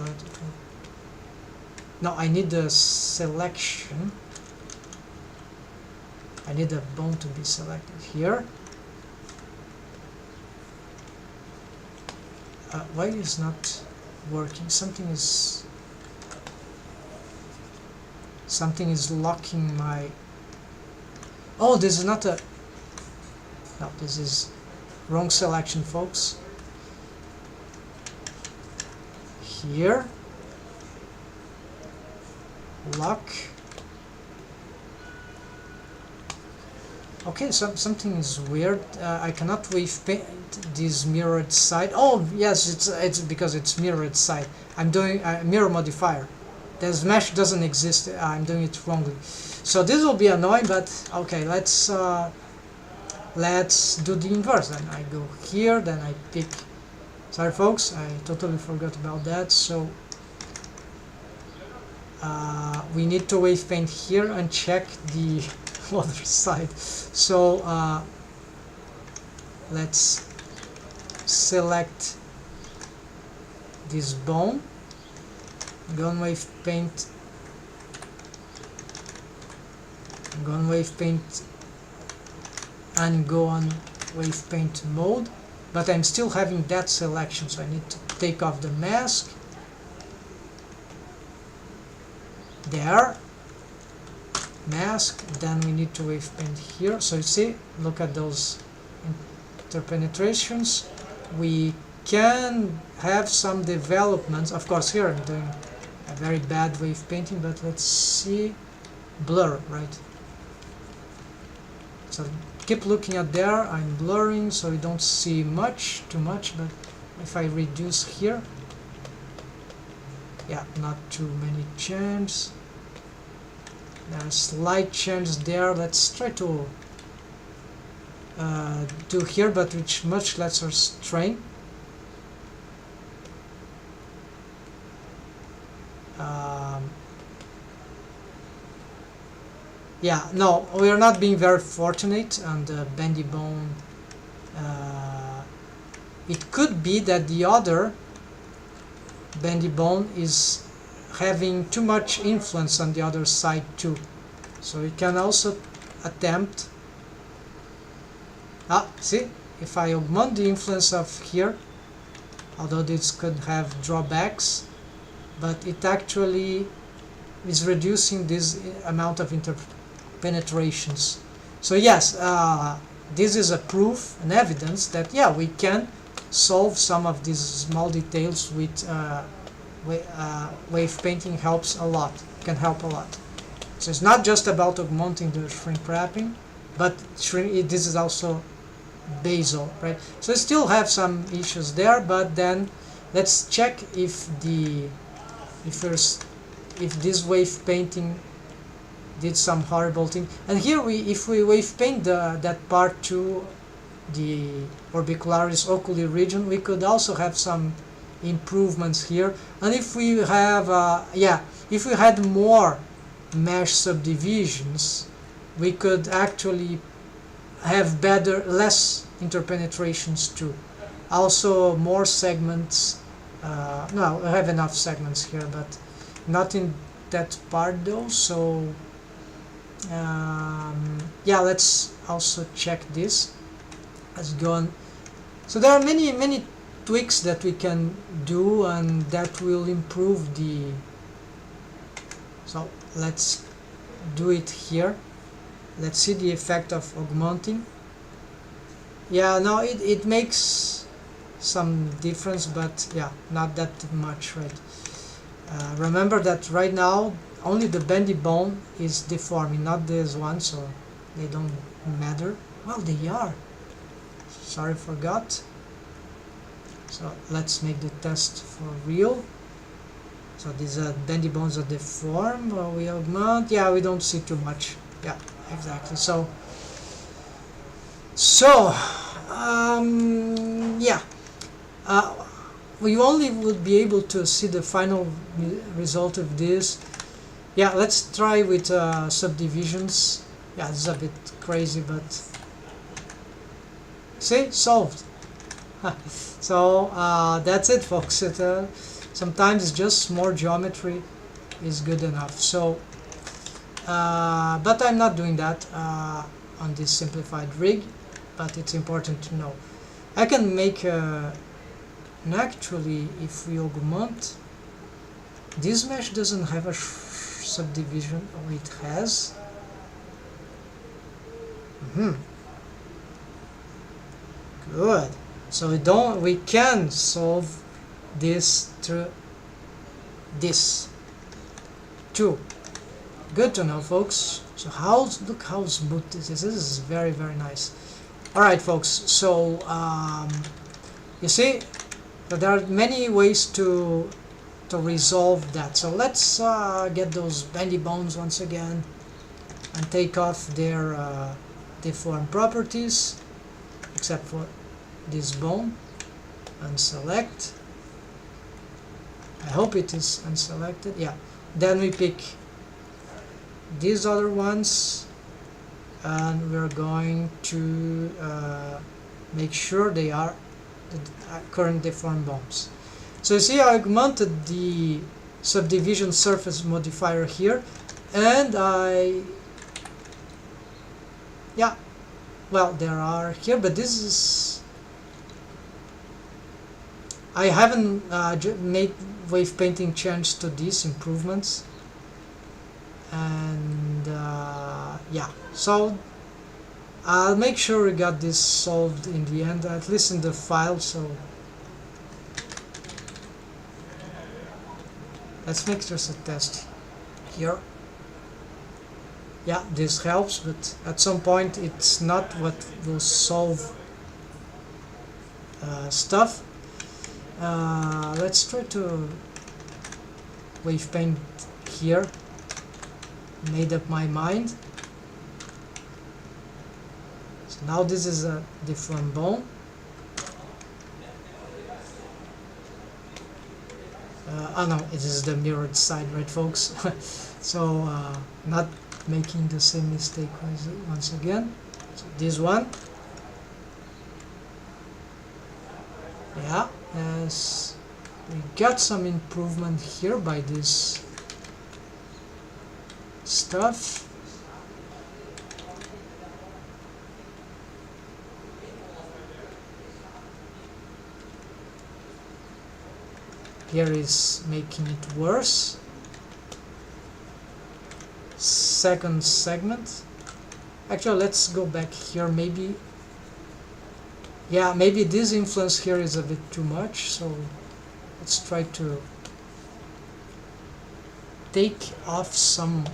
no, I need the selection. I need a bone to be selected here. Why is not working? Something is locking my... Oh, this is not a... No, this is wrong selection, folks. Here, lock. Okay, something is weird. I cannot wave paint this mirrored side. Oh yes, it's because it's mirrored side. I'm doing a mirror modifier. This mesh doesn't exist. I'm doing it wrongly. So this will be annoying, but okay, let's do the inverse. Then I go here, then I pick... Sorry folks, I totally forgot about that. So we need to wave paint here and check the other side. So let's select this bone, go on wave paint, and go on wave paint mode, but I'm still having that selection, so I need to take off the mask. There, mask, then we need to wave paint here. So you see, look at those interpenetrations. We can have some developments. Of course, here I'm doing a very bad wave painting, but let's see. Blur, right? So keep looking at there. I'm blurring, so you don't see too much, but if I reduce here, yeah, not too many changes. There's slight change there. Let's try to do here, but with much lesser strain. Yeah, no, we are not being very fortunate on the bendy bone. It could be that the other bendy bone is having too much influence on the other side too. So we can also attempt... see, if I augment the influence of here, although this could have drawbacks, but it actually is reducing this amount of interpenetrations. So yes, this is a proof, an evidence that yeah, we can solve some of these small details with wave painting. Helps a lot, can help a lot. So it's not just about augmenting the shrink wrapping, but this is also basal, right? So I still have some issues there, but then let's check if this wave painting did some horrible thing. And here if we wave paint that part to the orbicularis oculi region, we could also have some improvements here. And if we have if we had more mesh subdivisions, we could actually have less interpenetrations too. Also more segments. No, I have enough segments here, but not in that part though. So yeah, let's also check this. Let's go on. So there are many tweaks that we can do, and that will improve the... So let's do it here. Let's see the effect of augmenting. Yeah, no, it makes some difference, but yeah, not that much, right? Remember that right now only the bendy bone is deforming, not this one, so they don't matter. Well, they are. Sorry, forgot. So let's make the test for real. So these bendy bones are deformed. We augment. Yeah, we don't see too much. Yeah, exactly. So yeah, we only would be able to see the final result of this. Yeah, let's try with subdivisions. Yeah, this is a bit crazy, but see, solved. So that's it, folks. Sometimes just more geometry is good enough. So but I'm not doing that on this simplified rig, but it's important to know. I can make and actually, if we augment, this mesh doesn't have a subdivision. Oh, it has. Good. So we can solve this through this too. Good to know, folks. So look how smooth this is. This is very, very nice. All right, folks. So you see, that there are many ways to resolve that. So let's get those bendy bones once again and take off their deform properties, except for this bone, and select. I hope it is unselected. Yeah. Then we pick these other ones, and we're going to make sure they are the current deform bones. So you see, I augmented the subdivision surface modifier here, and well, there are here, but this is, I haven't made wave painting change to these improvements, and yeah, so I'll make sure we got this solved in the end, at least in the file. So let's make just a test here. Yeah, this helps, but at some point it's not what will solve stuff. Let's try to wave paint here. Made up my mind. So now this is a different bone. Oh no, it is the mirrored side, right, folks? So not making the same mistake once again. So this one, yeah, as we got some improvement here by this stuff. Here is making it worse. Second segment. Actually, let's go back here. Maybe, yeah, maybe this influence here is a bit too much. So let's try to take off some.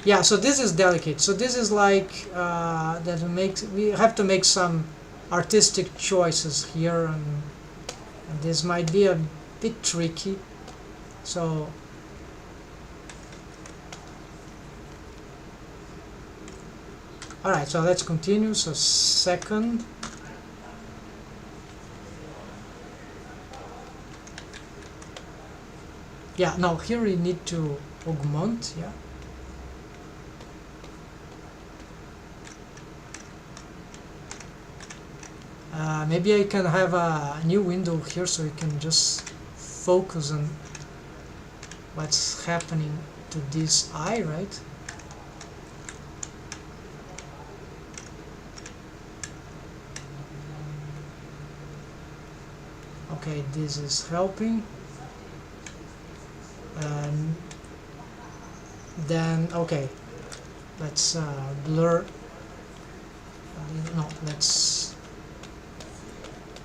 Yeah, so this is delicate. So this is like we have to make some artistic choices here, and this might be a bit tricky. So all right, so let's continue. So second, yeah, no, here we need to augment. Yeah. Maybe I can have a new window here so you can just focus on what's happening to this eye, right? Okay, this is helping. And then, okay, let's blur. No, let's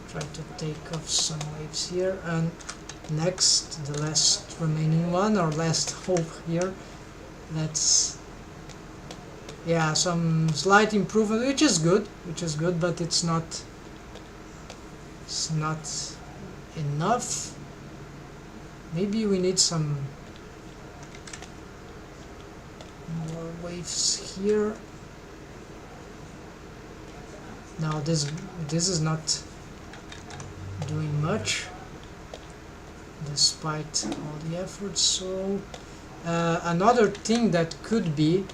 try to take off some waves here, and next, the last remaining one, or last hope here, let's, yeah, some slight improvement, which is good, but it's not enough. Maybe we need some more waves here. Now this is not doing much despite all the efforts. So another thing that could be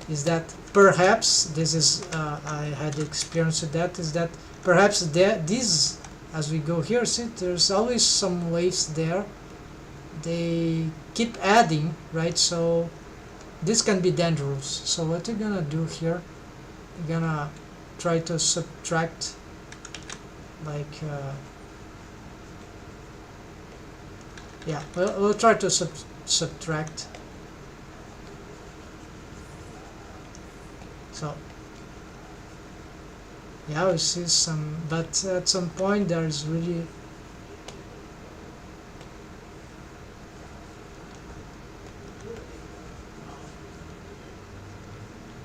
is that perhaps this is I had experience with that, is that perhaps these as we go here, see, there's always some waves there. They keep adding, right? So this can be dangerous. So what you're gonna do here, you're gonna try to subtract, like yeah, we'll try to subtract. So yeah, we see some, but at some point there's really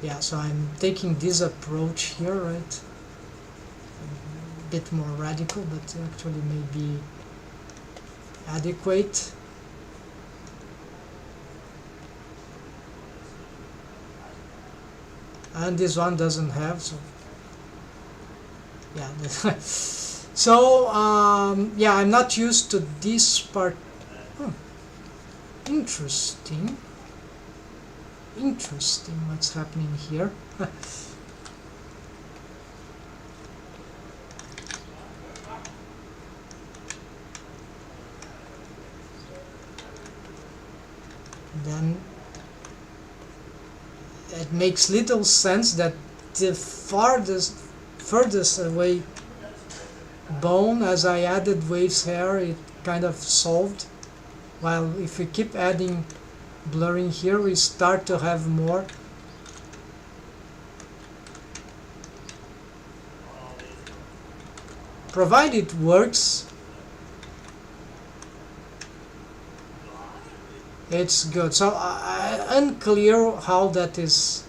yeah, so I'm taking this approach here, right? A bit more radical, but actually maybe adequate. And this one doesn't have, so yeah. So yeah, I'm not used to this part. Interesting what's happening here. Then it makes little sense that the furthest away bone, as I added waves here, it kind of solved, while if we keep adding blurring here, we start to have more. Provided it works, it's good. So unclear how that is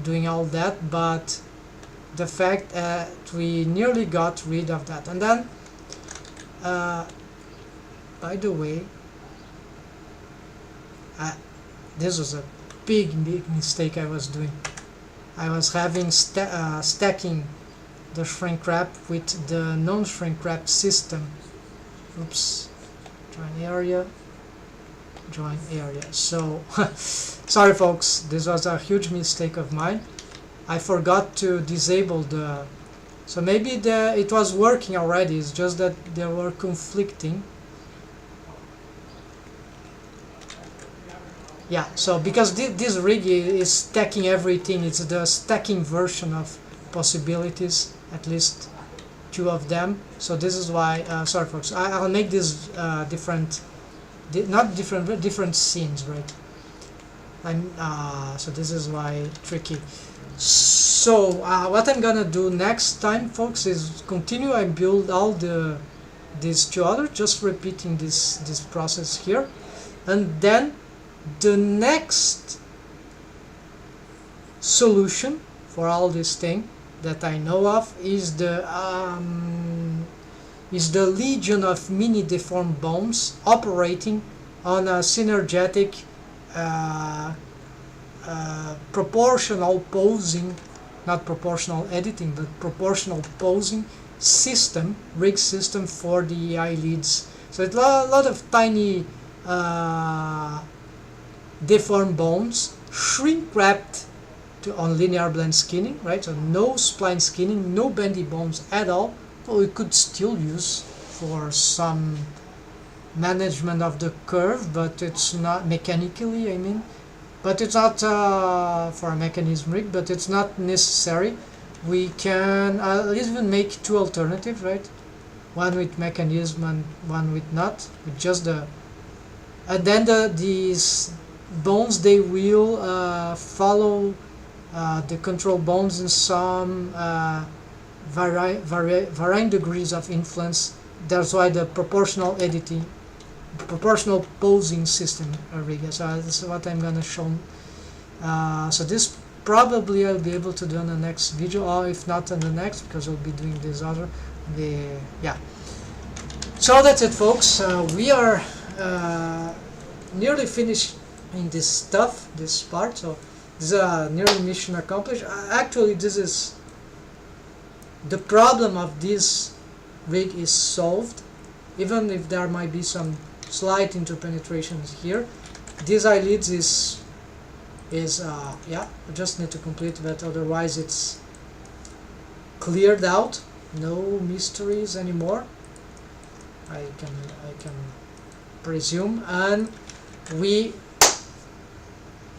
doing all that, but the fact that we nearly got rid of that. And then by the way, this was a big mistake I was doing. I was having stacking the shrink wrap with the non-shrink wrap system. Oops, join area. So sorry folks, this was a huge mistake of mine. I forgot to disable the, so maybe it was working already, it's just that they were conflicting. Yeah, so because this rig is stacking everything, it's the stacking version of possibilities, at least 2 of them. So this is why, sorry folks, I'll make this different, not different, but different scenes, right? So this is why tricky. So what I'm gonna do next time, folks, is continue and build all these 2 others, just repeating this process here, and then the next solution for all this thing that I know of is the legion of mini deformed bones operating on a synergetic proportional posing, not proportional editing, but proportional posing system, rig system for the eyelids. So it's a lot of tiny deformed bones, shrink wrapped on linear blend skinning, right? So no spline skinning, no bendy bones at all. Well, we could still use for some management of the curve, but it's not mechanically, I mean, but it's not for a mechanism rig, but it's not necessary. We can even make 2 alternatives, right? One with mechanism and one with not, with just the, and then these bones, they will follow the control bones in some varying degrees of influence. That's why the proportional editing, proportional posing system rig. So this is what I'm gonna show. So this probably I'll be able to do in the next video, or if not in the next, because I'll be doing this other. Yeah. So that's it, folks. We are nearly finished in this stuff, this part. So this is a nearly mission accomplished. Actually, this is the problem of this rig is solved, even if there might be some slight interpenetrations here. This eyelids is yeah, I just need to complete that, otherwise it's cleared out, no mysteries anymore. I can presume, and we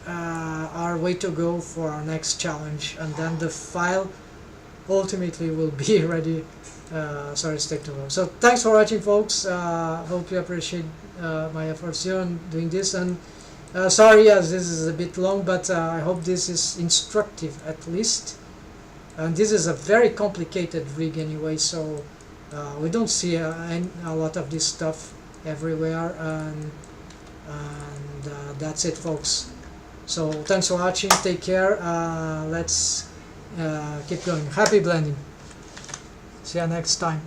are way to go for our next challenge, and then the file ultimately will be ready. Sorry, it's taking too long. So thanks for watching, folks. Hope you appreciate my efforts here in doing this, and sorry, yes, this is a bit long, but I hope this is instructive at least. And this is a very complicated rig anyway, so we don't see a lot of this stuff everywhere, and that's it, folks. So thanks for watching, take care, let's keep going. Happy blending. See you next time.